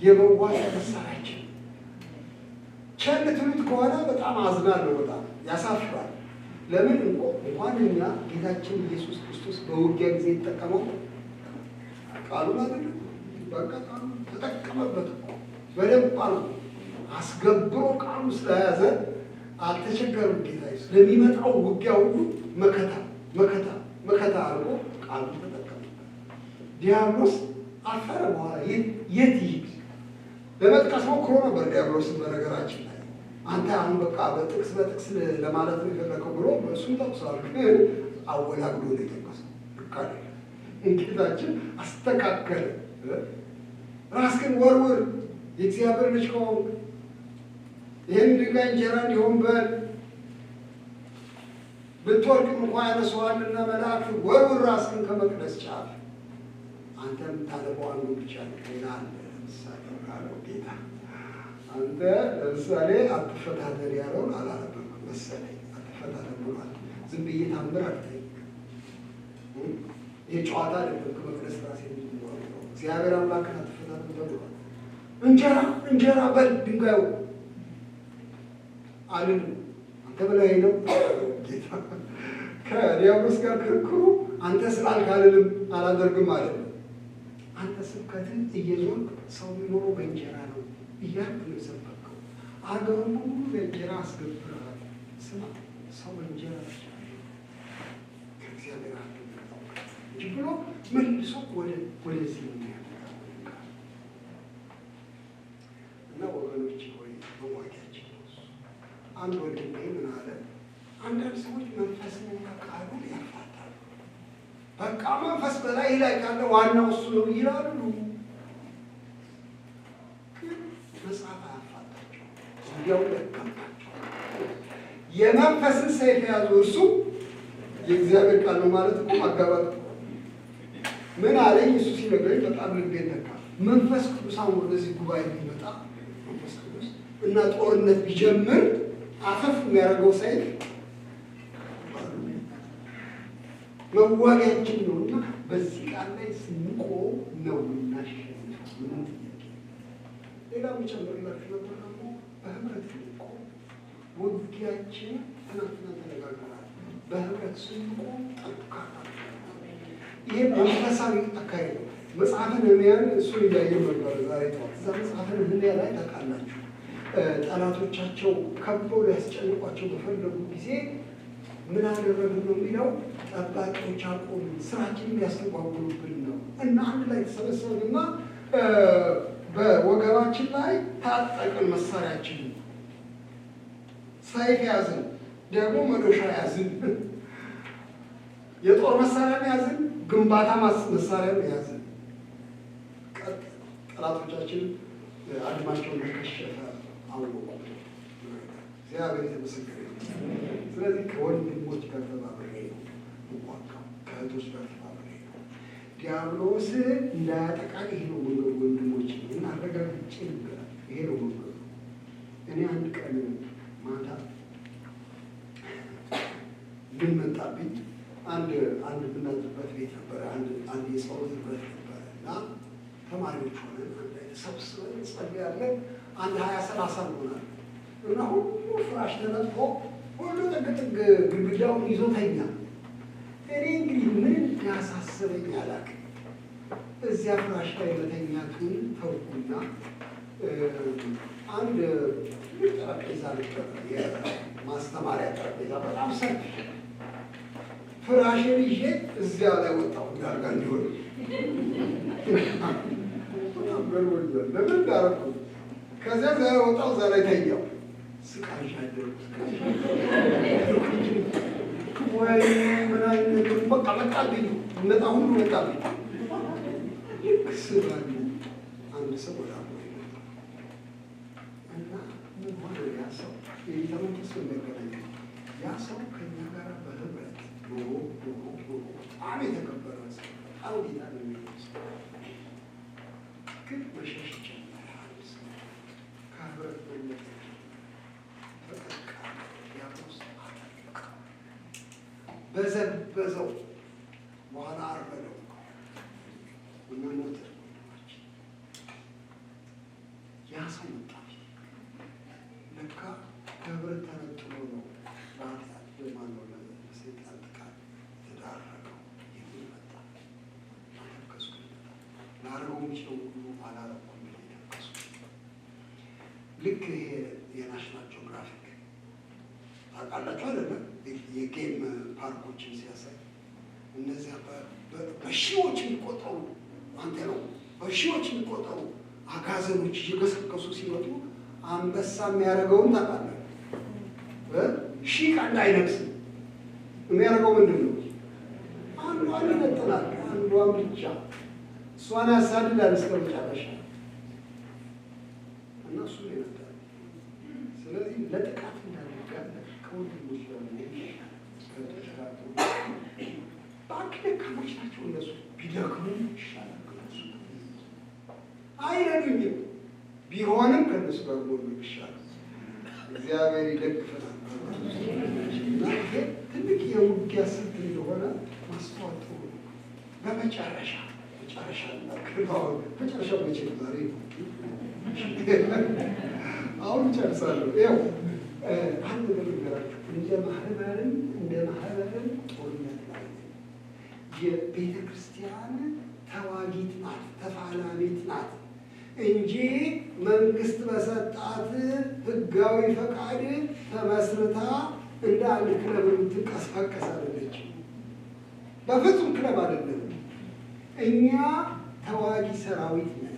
Speaker 1: የመዋጊያ መሳሪያችን። ቸል ትሉት ከሆነ በጣም አዝናለሁ፣ በጣም ያሳፍራል። ለምን እንኳን እኛ ጌታችን ኢየሱስ ክርስቶስ በውጊያ ጊዜ የተጠቀመው ቃሉን አይደለም። በቃ ቃሉ ተጠቀመበት እኮ በደንብ አድርጎ አስገብሮ ቃሉ ስለያዘ አልተቸገርም። ጌታ ስለሚመጣው ውጊያ ሁሉ መከታ አድርጎ ቃሉ ተጠቀመበት። ዲያብሎስ አፈረ። በኋላ የት ይሂድ ለመጥቀስ ሞክሮ ነበር ዲያብሎስን። በነገራችን ላይ አንተ አሁን በቃ በጥቅስ ለማለት ነው የፈለከው ብሎ እሱም ጠቅሷል። ግን አወላግዶ ነው የጠቀሰው። ልክ አይደለም። እንጌታችን አስተካከለ። ራስህን ወርውር፣ የእግዚአብሔር ልጅ ከሆንክ ይህን ድንጋይ እንጀራ እንዲሆን በል። ብትወድቅም እንኳ ያነሱሃልና መላእክት፣ ወርውር ራስህን ከመቅደስ ጫፍ። አንተ የምታነበው አንዱ ብቻ ነው። ሌላ አለ። ለምሳሌ ካለው ጌታ አንተ ለምሳሌ አትፈታተን ያለውን አላነበብክም መሰለኝ። አትፈታተን ብሏል። ዝም ብዬ ታምር አልጠይቅም። የጨዋታ አይደለም። ከመቅደስ ራሴ ነው። እግዚአብሔር አምላክን አትፈታተን ብሏል። እንጀራ በል ድንጋዩ አልን። አንተ በላይ ነው ጌታ። ከዲያብሎስ ጋር ክርክሩ አንተ ስላልክ አልልም አላደርግም ማለት ነው። አንተ ስብከትን እየዞርክ ሰው የሚኖረው በእንጀራ ነው እያልክ ነው የሰበከው። አገሩን ሁሉ በእንጀራ አስገብረሃል። ስማ፣ ሰው በእንጀራ ብቻ ከእግዚአብሔር አለ እንጂ ብሎ መልሶ ወደዚህ ነው ያደርጋል። እና ወገኖች ሆይ መዋጊያችን ነው። አንድ ወንድሜ ምን አለ? አንዳንድ ሰዎች መንፈስን ከቃሉ ያፋታሉ። በቃ መንፈስ በላይ ላይ ካለ ዋናው እሱ ነው ይላሉ። ግን መጽሐፍ አያፋታቸው፣ እንዲያው ያጋባቸው። የመንፈስን ሰይፍ የያዙ እርሱ የእግዚአብሔር ቃል ነው ማለት እኮ ማጋባት። ምን አለኝ እሱ ሲነግረኝ በጣም ልቤን ነካ። መንፈስ ቅዱስ አሁን ወደዚህ ጉባኤ ቢመጣ መንፈስ ቅዱስ እና ጦርነት ቢጀምር አፈፍ የሚያደርገው ሰይፍ መዋጊያችን ነው እና በዚህ ቃል ላይ ስንቆም ነው እናሸንፋለን። ሌላ መጨመርላችሁ ነበር ደግሞ በህብረት ስንቆም ውጊያችን ትናንትና ተነጋግረናል። በህብረት ስንቆም ጠንካራ ይሄ መንፈሳዊ አካሄድ ነው። መጽሐፈ ነህምያን እሱን እያየሁ ነበር ዛሬ ጠዋት። እዛ መጽሐፈ ነህምያ ላይ ታውቃላችሁ ጠላቶቻቸው ከበው ሊያስጨንቋቸው በፈለጉ ጊዜ ምን አደረጉ ነው የሚለው? ጠባቂዎች አቆሙ፣ ስራችንን ሊያስተጓጉሉብን ነው እና አንድ ላይ ተሰበሰብንና በወገባችን ላይ ታጠቅን፣ መሳሪያችን ሰይፍ ያዝን፣ ደግሞ መዶሻ ያዝን፣ የጦር መሳሪያ ያዝን፣ ግንባታ መሳሪያ ያዝን። ጠላቶቻችን አድማቸውን ከሸፈ አወቁ። እግዚአብሔር የተመሰገነ። ስለዚህ ከወንድሞች ጋር ተባብሬ ነው የምዋጋው፣ ከእህቶች ጋር ተባብሬ ነው። ዲያብሎስ እንዳያጠቃን ይሄ ነው መንገዱ። ወንድሞች እና አረጋግጬ ይገራል። ይሄ ነው መንገዱ። እኔ አንድ ቀን ማታ ምን መጣብኝ? አንድ የምናድርበት ቤት ነበረ፣ አንድ የጸሎት ህብረት ነበረ እና ተማሪዎች ሆነን አንድ ላይ ተሰብስበን እንጸልያለን። አንድ 20-30 ይሆናል እና ሁሉ ፍራሽ ተነጥፎ ሁሉ ጥግ ግድግዳውን ይዞ ተኛ። እኔ እንግዲህ ምን እንዳሳሰበኝ አላውቅም። እዚያ ፍራሽ ላይ መተኛቱን ተውኩና አንድ ጠረጴዛ ነበረ፣ የማስተማሪያ ጠረጴዛ በጣም ሰፊ። ፍራሽን ይዤ እዚያ ላይ ወጣሁ እንዳልጋ እንዲሆን ለምን እንዳረኩ። ከዚያ ዛ ወጣሁ፣ እዛ ላይ ተኛው። ስቃሻ ወይ ምን አይነት ነገር በቃ መጣብኝ፣ መጣ ሁሉ መጣብኝ። ስባል አንድ ሰው ወደ አሞ እና ምን ሆነ? ያ ሰው የኢንተርኔት የሚያገናኝ ያ ሰው ከኛ ጋር በህብረት በጣም የተከበረ ሰው በጣም ጌታ ነው የሚመስለው። ግን መሸሽ ጀመረ። ከህብረት በለት ተጠቃ ዲያብሎስ አጠቃ፣ በዘበዘው፣ በኋላ አርበለው እና ሞተ። ወንድማችን ያ ሰው መጣ። ለካ ከህብረት ተነጥሎ ነው በኃጢአት በማነው ለሰይጣን ጥቃት ተዳረገው የሚል መጣ። አለቀስኩ። ላረገው የሚችለው ሁሉ አላረኩም ብዬ ተከስኩ። ልክ ይሄ የናሽናል ጂኦግራፊክ ታውቃላችሁ አይደለም? የጌም ፓርኮችን ሲያሳይ እነዚያ በሺዎች የሚቆጠሩ አንተ ነው በሺዎች የሚቆጠሩ አጋዘኖች እየገሰገሱ ሲመጡ አንበሳ የሚያደርገውን ታውቃለህ? ሺህ ቀንድ አይነግስም። የሚያደርገው ምንድን ነው? አንዷን ይነጥላል፣ አንዷን ብቻ እሷን ያሳድዳል እስከ መጨረሻ እና እሱ ይነጣል። ስለዚህ ለጥቃት እንዳንጋለጥ ከወንድሞች ጋር ከተሸራቱ ባንክ ደካሞች ናቸው እነሱ። ቢደክሙ ይሻላል ከነሱ አይረዱኝም። ቢሆንም ከነሱ ጋር ሆኖ ይሻላል። እግዚአብሔር ይደግፈናል። እና ይሄ ትልቅ የውጊያ ስልት እንደሆነ ማስተዋል ጥሩ ነው። በመጨረሻ መጨረሻው መቼ ነው? ዛሬ አሁን ይጨርሳለሁ። ያው አንድ ነገራችሁ እንደ ማህበርም ጦርነት ላይ የቤተ ክርስቲያን ተዋጊት ናት፣ ተፋላሚት ናት እንጂ መንግስት በሰጣት ህጋዊ ፈቃድ ተመስርታ እንደ አንድ ክለብ የምትንቀሳቀስ አይደለችም። በፍጹም ክለብ አይደለም። እኛ ተዋጊ ሰራዊት ነን።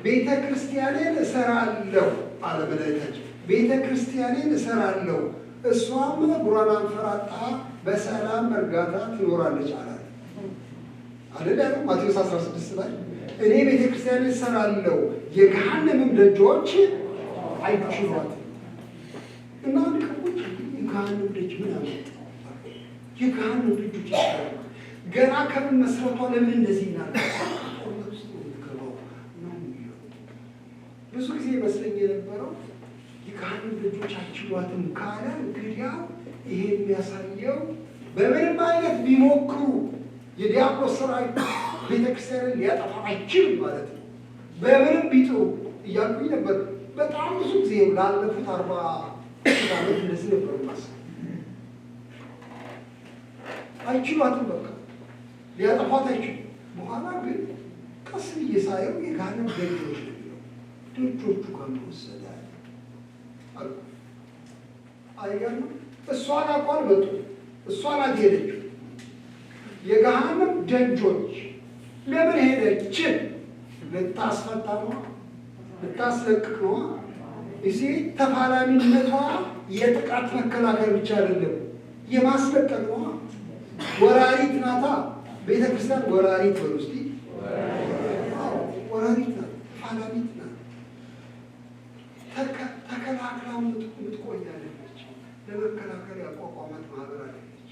Speaker 1: ቤተ ክርስቲያኔን እሰራለሁ አለ መድኃኒታችን። ቤተ ክርስቲያኔን እሰራለሁ፣ እሷም እግሯን አንፈራጣ በሰላም መርጋታ ትኖራለች አላት። አይደለም? ማቴዎስ 16 ላይ እኔ ቤተክርስቲያን እሰራለሁ የገሃነምም ደጆች አይችሏትም። እና ልቀቁት የገሃነም ደጅ ምን አመጣ? የገሃነም ደጆች ይችላሉ። ገና ከምን መስረቷ ለምን እንደዚህ እናደርጋለን? ብዙ ጊዜ መስለኝ የነበረው የገሃነም ደጆች አይችሏትም ካለ እንግዲያው ይሄ የሚያሳየው በምንም አይነት ቢሞክሩ የዲያብሎስ ሰራዊት ቤተክርስቲያንን ሊያጠፋ አይችልም ማለት ነው። በምንም ቢጥሩ እያልኩኝ ነበር። በጣም ብዙ ጊዜ ላለፉት 40 ዓመት እንደዚህ ነበር ማሰብ። አይችሏትም፣ በቃ ሊያጠፋት አይችሉም። በኋላ ግን ቀስ ብዬ ሳየው የገሃነም ደጆች ነው የሚለው። ደጆቹ ከመወሰደ አልኩ። አይገርምም? እሷን አቋል መጡ። እሷን አልሄደችው። የገሃነም ደጆች ለምን ሄደች? ልታስፈታ ነው፣ ልታስለቅቅ ነው። እዚህ ተፋላሚነቷ የጥቃት መከላከል ብቻ አይደለም፣ የማስለቀቅ ነው። ወራሪት ናታ ቤተክርስቲያን። ወራሪት በሉ እስኪ። ወራሪት ናት፣ ተፋላሚት ናት። ተከላክላ የምትቆይ አይደለች። ለመከላከል ያቋቋማት ማህበር አይደለች።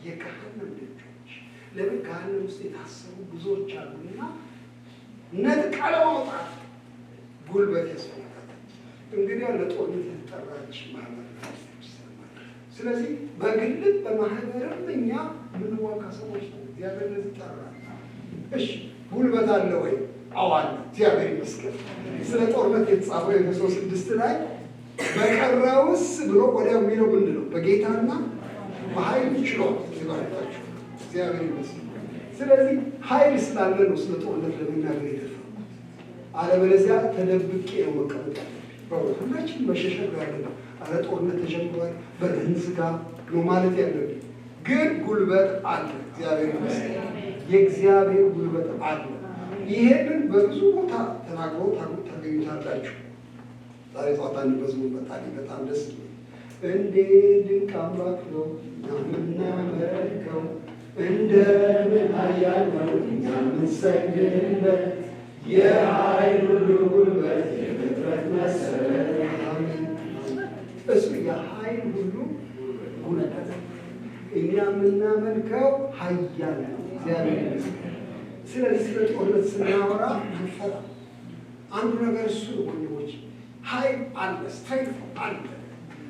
Speaker 1: የገሃነም ደጆች ለምን ገሃነም ውስጥ የታሰሩ ብዙዎች አሉና ነጥቃ ለማውጣት ጉልበት ያስፈልጋል። እንግዲህ ለጦርነት የተጠራች ማህበር ናት። ስለዚህ በግልም በማህበርም እኛ የምንዋጋ ሰዎች ነው። እግዚአብሔር ለዚህ ጠራ። እሺ ጉልበት አለ ወይ? አዎ አለ። እግዚአብሔር ይመስገን። ስለ ጦርነት የተጻፈው ኤፌሶስ 6 ላይ በቀረውስ ብሎ ወዲያው የሚለው ምንድን ነው? በጌታና በኃይል ችሎት ይባርካችሁ። እግዚአብሔር ይመስገን። ስለዚህ ኃይል ስላለ ነው ስለ ጦርነት ለመናገር የተፈለገው። አለበለዚያ ተደብቄ ነው መቀመጥ ያለብኝ። ሁላችን መሸሸግ ያለ ነው። አለ ጦርነት ተጀምሯል በደህን ስጋ ነው ማለት ያለብኝ። ግን ጉልበት አለ። እግዚአብሔር ይመስገን። የእግዚአብሔር ጉልበት አለ። ይሄንን በብዙ ቦታ ተናግሮ ታገኙታላችሁ። ዛሬ ጠዋት አንድ መዝሙር በጣም ደስ ይላል። እንዴ ድንቅ አምላክ ነው የምናመልከው፣ እንደምን ኃያል ነው እኛ የምንሰግድለት፣ የኃይል ሁሉ ጉልበት የፍጥረት መሰረት። እሱ የኃይል ሁሉ ጉልበት እኛ የምናመልከው ኃያል ነው። እግዚአብሔር ይመስገን። ስለዚህ ስለ ጦርነት ስናወራ አንፈራ። አንዱ ነገር እሱ ነው ወንድሞች፣ ኃይል አለ፣ ስትሬንግዝ አለ።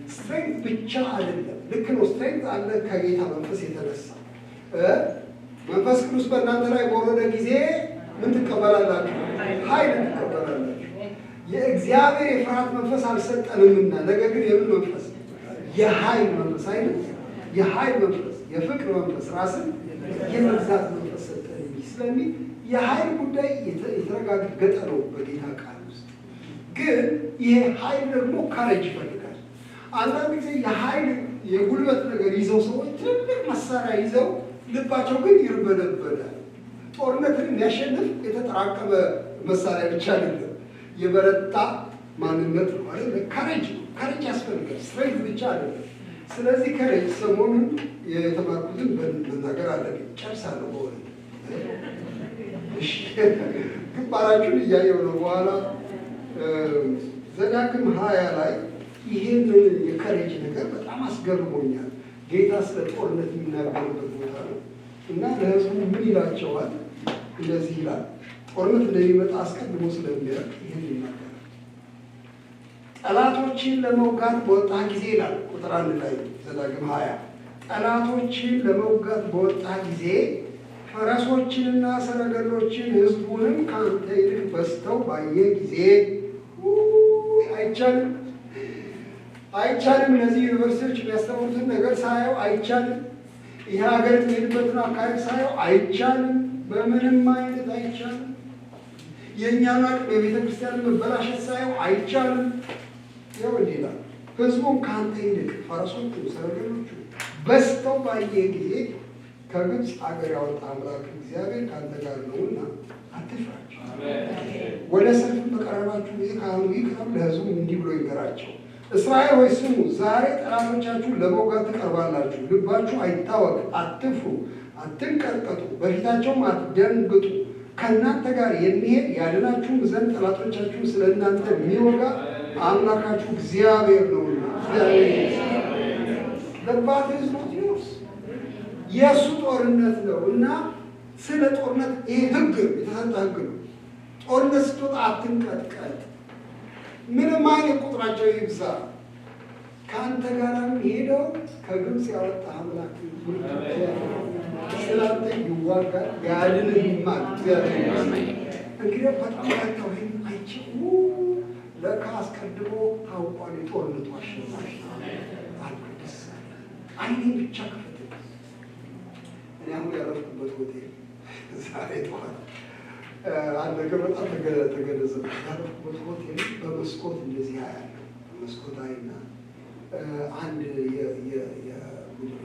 Speaker 1: ስትሬንግዝ ብቻ አይደለም። ልክ ነው፣ ስትሬንግዝ አለ ከጌታ መንፈስ የተነሳ መንፈስ ቅዱስ በእናንተ ላይ በወረደ ጊዜ ምን ትቀበላላችሁ? ኃይል ትቀበላላችሁ። የእግዚአብሔር የፍርሃት መንፈስ አልሰጠንምና፣ ነገር ግን የምን መንፈስ? የኃይል መንፈስ አይደል? የኃይል መንፈስ፣ የፍቅር መንፈስ፣ ራስን የመግዛት መንፈስ ሰጠን ስለሚል የኃይል ጉዳይ የተረጋገጠ ነው በጌታ ቃል ውስጥ። ግን ይሄ ኃይል ደግሞ ካሬጅ ይፈልጋል። አንዳንድ ጊዜ የኃይል የጉልበት ነገር ይዘው ሰዎች ትልቅ መሳሪያ ይዘው ልባቸው ግን ይርበደበዳል። ጦርነትን የሚያሸንፍ የተጠራቀመ መሳሪያ ብቻ አይደለም፣ የበረታ ማንነት ነው ማለት ካሬጅ ነው። ካሬጅ ያስፈልጋል፣ ስትሬንግዝ ብቻ አይደለም። ስለዚህ ካሬጅ ሰሞኑን የተማርኩትን መናገር አለብኝ። ጨርሳለሁ። በሆነ ግንባራችሁን እያየው ነው። በኋላ ዘዳግም 20 ላይ ይሄንን የካሬጅ ነገር በጣም አስገርሞኛል። ጌታ ስለ ጦርነት የሚናገርበት ቦታ ነው እና ለሕዝቡ ምን ይላቸዋል? እንደዚህ ይላል። ጦርነት እንደሚመጣ አስቀድሞ ስለሚያውቅ ይህን ይናገራል። ጠላቶችን ለመውጋት በወጣ ጊዜ ይላል ቁጥር 1 ላይ ዘዳግም 20 ጠላቶችን ለመውጋት በወጣ ጊዜ ፈረሶችንና ሰረገሎችን ሕዝቡንም ከአንተ ይልቅ በዝተው ባየ ጊዜ አይቻልም አይቻልም። እነዚህ ዩኒቨርሲቲዎች የሚያስተምሩትን ነገር ሳየው አይቻልም። ይህ ሀገር የሚሄድበትን አካባቢ ሳየው አይቻልም። በምንም አይነት አይቻልም። የእኛን አቅም የቤተ ክርስቲያን መበላሸት ሳየው አይቻልም። ያው እንዲህ ይላል፣ ሕዝቡም ከአንተ ይልቅ ፈረሶቹ ሰረገሎቹ በዝተው ባየ ጊዜ ከግብፅ አገር ያወጣ አምላክ እግዚአብሔር ከአንተ ጋር ነውና አትፍራቸው። ወደ ሰልፍ በቀረባችሁ ጊዜ ካህኑ ይቅረብ፣ ለሕዝቡም እንዲህ ብሎ ይንገራቸው፣ እስራኤል ሆይ ስሙ፣ ዛሬ ጠላቶቻችሁን ለመውጋት ትቀርባላችሁ። ልባችሁ አይታወክ፣ አትፍሩ። አትንቀጥቀጡ፣ በፊታቸውም አትደንግጡ። ከእናንተ ጋር የሚሄድ ያድናችሁም ዘንድ ጠላቶቻችሁ ስለ እናንተ የሚወጋ አምላካችሁ እግዚአብሔር ነውና። ለባት ህዝቦች የእሱ ጦርነት ነው እና ስለ ጦርነት ይሄ ህግ የተሰጠ ህግ ነው። ጦርነት ስትወጣ አትንቀጥቀጥ። ምንም አይነት ቁጥራቸው ይብዛ፣ ከአንተ ጋር ሄደው ከግብፅ ያወጣ አምላክ ስላንተ ይዋጋል ያድንማል። እንግዲህ በጣም ያለው ይህን አይችሉ ለካ አስቀድሞ ታውቋል። የጦርነቱ አሸናፊ አልኩደስ አይኔ ብቻ ክፍት እኔ አሁን ያረፍኩበት ሆቴል ዛሬ ጠዋት አንድ ነገር በጣም ተገለጸ። ያረፍኩበት ሆቴል በመስኮት እንደዚህ ያያለሁ። በመስኮት አይና አንድ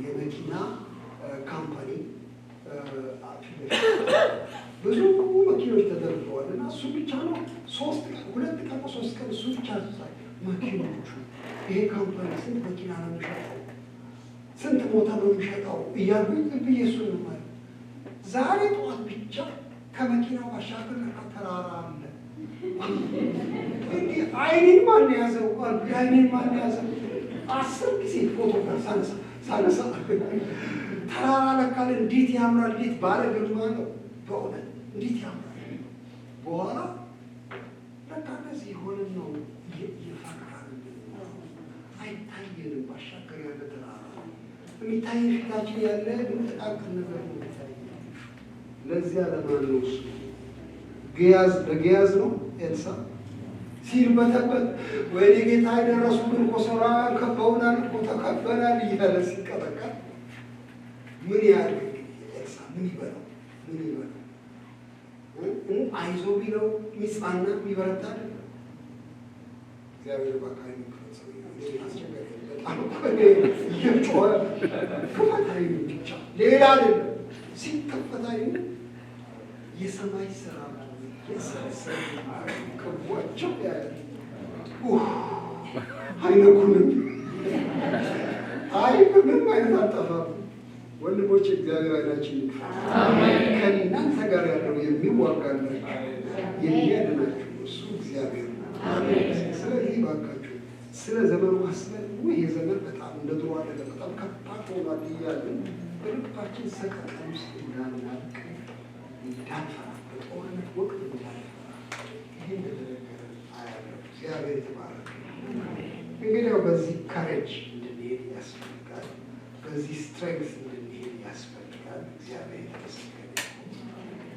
Speaker 1: የመኪና ካምፓኒ ብዙ መኪኖች ተደርገዋል እና እሱ ብቻ ነው 2 ቀን 3 ቀን እሱ ብቻ መኪኖቹ ይሄ ካምፓኒ ስንት መኪና ነው የሚሸጠው፣ ስንት ሞተር ነው የሚሸጠው እያልኩኝ ብዬ እሱ ነው ማለት። ዛሬ ጠዋት ብቻ ከመኪናው ባሻገር ተራራ አለ። አይኔን ማን ያዘው? አይኔን ማን ያዘው? 10 ጊዜ ፎቶ ሳነሳ ተራራ ለካለ እንዴት ያምራል! እንዴት ባለ ግርማ ነው! በእውነት እንዴት ያምራል! በኋላ ለካ እንደዚህ የሆንን ነው እየፈራን አይታየንም። ባሻገር ያለ ተራራ የሚታይ ፊታችን ያለ ጥቃቅን ነገር ነው የሚታይ። ለዚያ ለማን ነው እሱ በጊያዝ ነው ኤልሳ ሲርበተበት ወይኔ ጌታ የደረሱብን እኮ ሶርያውያን ከበውናል እኮ ተከበናል እያለ ሲቀጠቀጥ ምን ያድርግ ኤልሳ? ምን ይበለው? አይዞ ቢለው ሚጽናና የሚበረታ አይደለም። እግዚአብሔር ባካይ ሰው አስቸጋሪ በጣም እየጮኸ ክፈታይ ብቻ ሌላ አይደለም። ሲከፈታይ የሰማይ ስራ ከቧቸው ያለ አይነኩንም። አይ ምንም አይነት አጠፋም። ወንድሞች እግዚአብሔር አይናችን ከእናንተ ጋር ያለው የሚዋጋላችሁ የሚያድናችሁ እሱ እግዚአብሔር ነው። ስለዚህ ባካችሁ ስለ ዘመኑ አስበን ይህ ዘመን በጣም እንደ ድሮ አይደለም፣ በጣም ከባድ ሆኗል እያለን በልባችን ሰቀቀን ውስጥ እንዳናልቅ እንዳንፈራ በጦርነት ወቅት እንዳንፈራ ይህ እንደተነገረ አያለሁ። እግዚአብሔር የተባረከ። እንግዲህ በዚህ ካሬጅ እንድንሄድ ያስፈልጋል። በዚህ ስትሬንግስ እንድንሄድ ያስፈልጋል። እግዚአብሔር የተመሰገነ።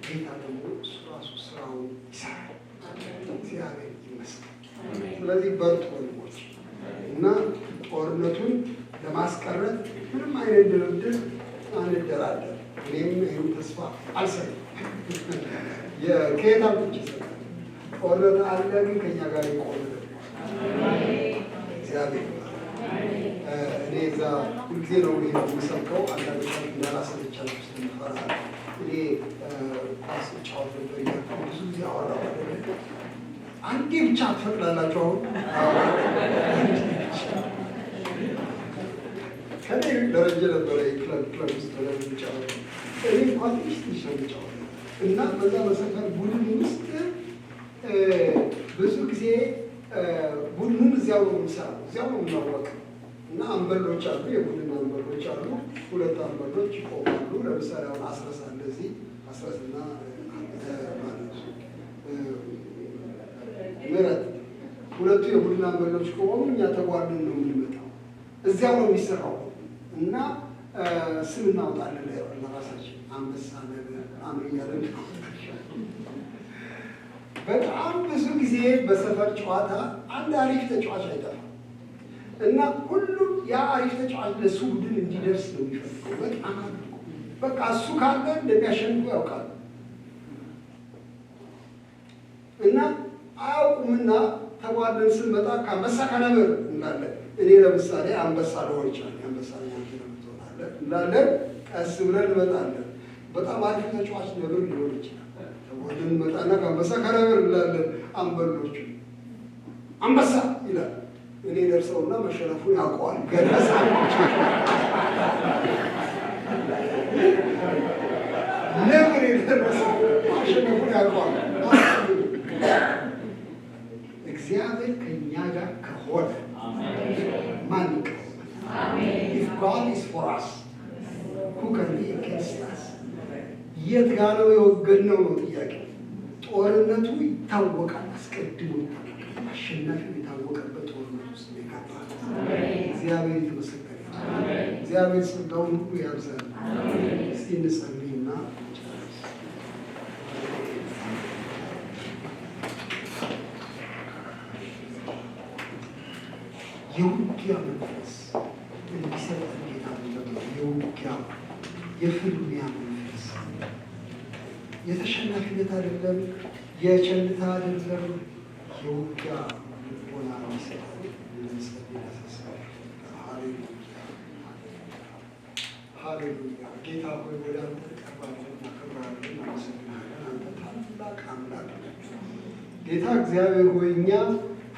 Speaker 1: ጌታ ደግሞ እሱ ራሱ ስራውን ይሰራል። እግዚአብሔር ይመስገን። ስለዚህ በርቱ ወንድሞች እና ጦርነቱን ለማስቀረት ምንም አይነት ድርድር አንደራደር። እኔም ይህን ተስፋ አልሰጥም። ከየት አምጥቼ እሰጣለሁ? ጦርነት አለ፣ ግን ከእኛ ጋር የቆመ እግዚአብሔር። እኔ እዛ ሁልጊዜ ነው የሚሰብከው። አንዳንድ ሰው እንዳላሰለቻችሁ ስለምፈራ እኔ ኳስ ጫወት ነበር እያልኩ ብዙ ጊዜ አወራሁ። አንዴ ብቻ ትፈቅዳላችሁ? አሁን ከኔ ደረጀ ነበረ ክለብ ውስጥ ለሚጫወት እኔ እንኳን ትንሽ ነው የሚጫወት እና በዛ በሰፈር ቡድን ውስጥ ብዙ ጊዜ ቡድኑን እዚያው ነው የሚሰራው፣ እዚያው ነው የምናወቀው እና አንበሎች አሉ፣ የቡድን አንበሎች አሉ። 2 አንበሎች ይቆማሉ። ለምሳሌ አሁን አስረሳ እንደዚህ አስረስና ማለት ምረት 2 የቡድን አንበሎች ከሆኑ እኛ ተጓድን ነው የምንመጣው። እዚያው ነው የሚሰራው እና ስም እናወጣለን ለራሳችን አንበሳ ነገር አምያለን። በጣም ብዙ ጊዜ በሰፈር ጨዋታ አንድ አሪፍ ተጫዋች አይጠፋም እና ሁሉም ያ አሪፍ ተጫዋች ለሱ ቡድን እንዲደርስ ነው የሚፈልገው። በጣም በቃ እሱ ካለ እንደሚያሸንፉ ያውቃሉ እና አያውቁምና ተጓደን ስንመጣ ከአንበሳ ከነብር እንላለን። እኔ ለምሳሌ አንበሳ ልሆን ይችላል። አንበሳ እንላለን። ቀስ ብለን እንመጣለን። በጣም አሪፍ ተጫዋች ነብር ሊሆን ይችላል። ተጓደን እንመጣና ከአንበሳ ከነብር እንላለን። አንበሎቹ አንበሳ ይላል። እኔ ደርሰውና መሸነፉን ያውቀዋል። ገለጻ ነብር የደረሰ ማሸነፉን ያውቀዋል። እግዚአብሔር ከእኛ ጋር ከሆነ ማን ይቀርበናል? If God is for us, who can be against us? የት ጋ ነው የወገድነው ነው ጥያቄ። ጦርነቱ ይታወቃል፣ አስቀድሞ ይታወቃል። አሸናፊው የታወቀበት ጦርነት ውስጥ ነው የገባል። እግዚአብሔር የተመሰገነ። እግዚአብሔር ጸጋውን ሁሉ ያብዛል። እስቲ እንጸልይና የውጊያ መንፈስ እንዲሰጠን ጌታ ነው። የውጊያ የፍልሚያ መንፈስ የተሸናፊነት አይደለም፣ የቸልታ አይደለም። የውጊያ ልቦና እንዲሰጠን እንጸልይ። ሃሌሉያ። ጌታ ሆይ ወደ አንተ ቀርባለን፣ እናከብራለን፣ እናመሰግናለን። አንተ ታላቅ አምላክ ጌታ እግዚአብሔር ሆይ እኛ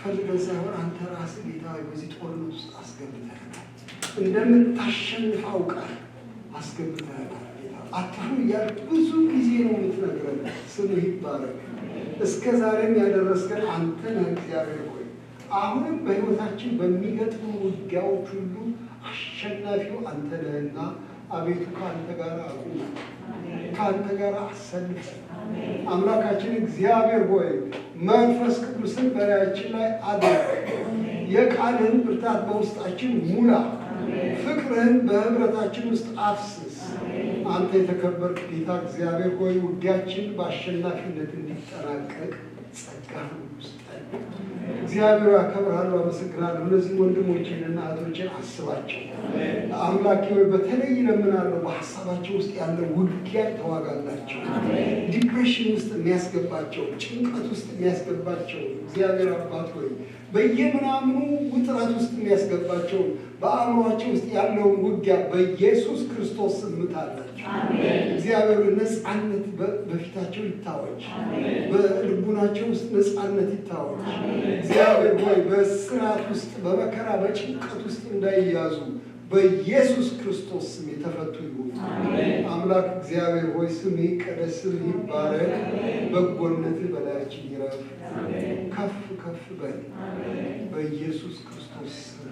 Speaker 1: ፈልገን ሳይሆን አንተ ራስህ ጌታ በዚህ ጦርነት ውስጥ አስገብተናል። እንደምታሸንፍ አውቃል አስገብተናል። አትፍሩ እያልክ ብዙ ጊዜ ነው የምትነግረን። ስምህ ይባረክ። እስከ ዛሬም ያደረስከን አንተ ነህ እግዚአብሔር ሆይ። አሁንም በሕይወታችን በሚገጥሙ ውጊያዎች ሁሉ አሸናፊው አንተ ነህና አቤቱ ከአንተ ጋር አቁመን፣ ከአንተ ጋር አሰልፈን። አምላካችን እግዚአብሔር ሆይ መንፈስ ቅዱስን በላያችን ላይ አድርግ። የቃልህን ብርታት በውስጣችን ሙላ። ፍቅርህን በህብረታችን ውስጥ አፍስስ። አንተ የተከበርክ ጌታ እግዚአብሔር ሆይ ውጊያችን በአሸናፊነት እንዲጠናቀቅ ጸጋህን ውስጠን። እግዚአብሔር አከብርሃለሁ፣ አመሰግናለሁ። እነዚህ ወንድሞቼንና እህቶቼን አስባቸው አምላኬ ሆይ። በተለይ ለምናለሁ በሀሳባቸው ውስጥ ያለ ውጊያ ተዋጋላቸው። ዲፕሬሽን ውስጥ የሚያስገባቸው፣ ጭንቀት ውስጥ የሚያስገባቸው እግዚአብሔር አባት ሆይ በየምናምኑ ውጥረት ውስጥ የሚያስገባቸው በአእምሯቸው ውስጥ ያለውን ውጊያ በኢየሱስ ክርስቶስ ስም ምታላቸው። እግዚአብሔር ነፃነት በፊታቸው ይታወጅ። በልቡናቸው ውስጥ ነፃነት ይታወጅ። እግዚአብሔር ሆይ በስራት ውስጥ በመከራ በጭንቀት ውስጥ እንዳይያዙ በኢየሱስ ክርስቶስ ስም የተፈቱ ይሁን። አምላክ እግዚአብሔር ሆይ ስም ይቀደስ፣ ስም ይባረክ። በጎነት በላያችን ይረፍ። ከፍ ከፍ በል በኢየሱስ ክርስቶስ ስም።